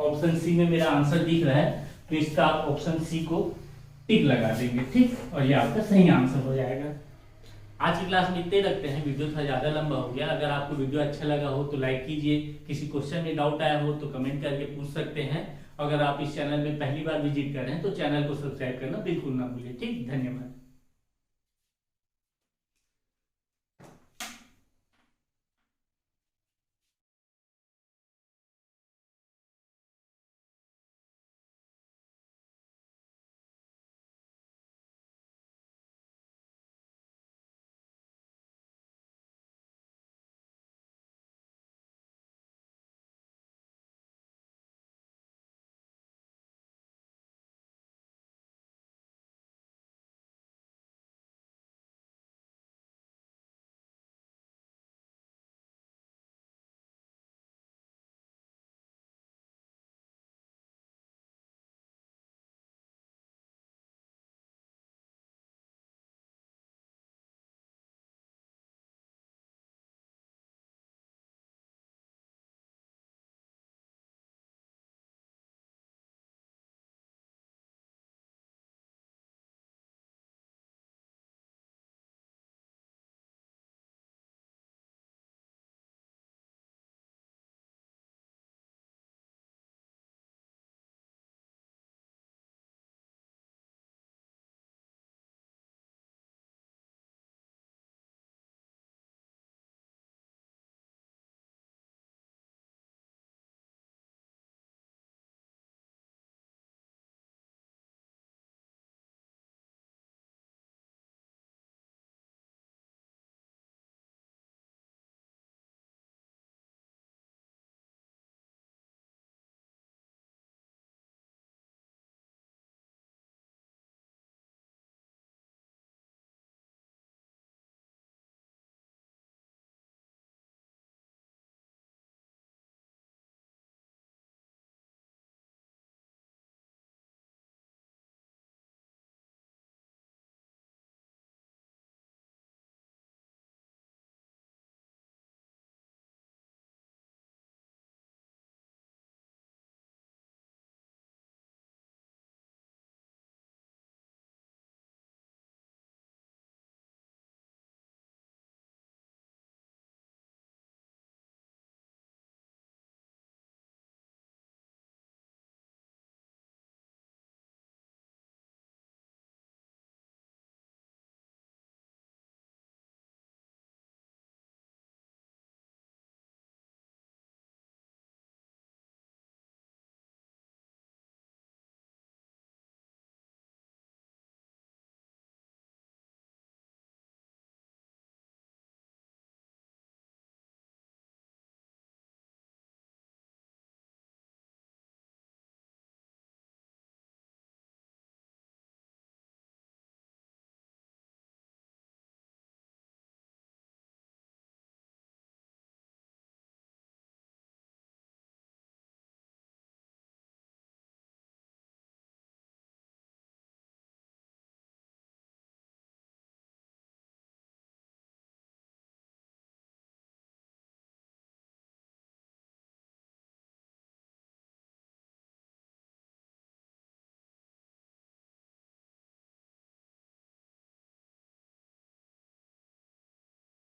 ऑप्शन सी में मेरा आंसर दिख रहा है, तो इसका आप ऑप्शन सी को टिक लगा देंगे। ठीक, और ये आपका सही आंसर हो जाएगा। आज की क्लास में इतने रखते हैं, वीडियो थोड़ा ज्यादा लंबा हो गया। अगर आपको वीडियो अच्छा लगा हो तो लाइक कीजिए, किसी क्वेश्चन में डाउट आया हो तो कमेंट करके पूछ सकते हैं। अगर आप इस चैनल में पहली बार विजिट कर रहे हैं तो चैनल को सब्सक्राइब करना बिल्कुल ना भूलिए। ठीक, धन्यवाद।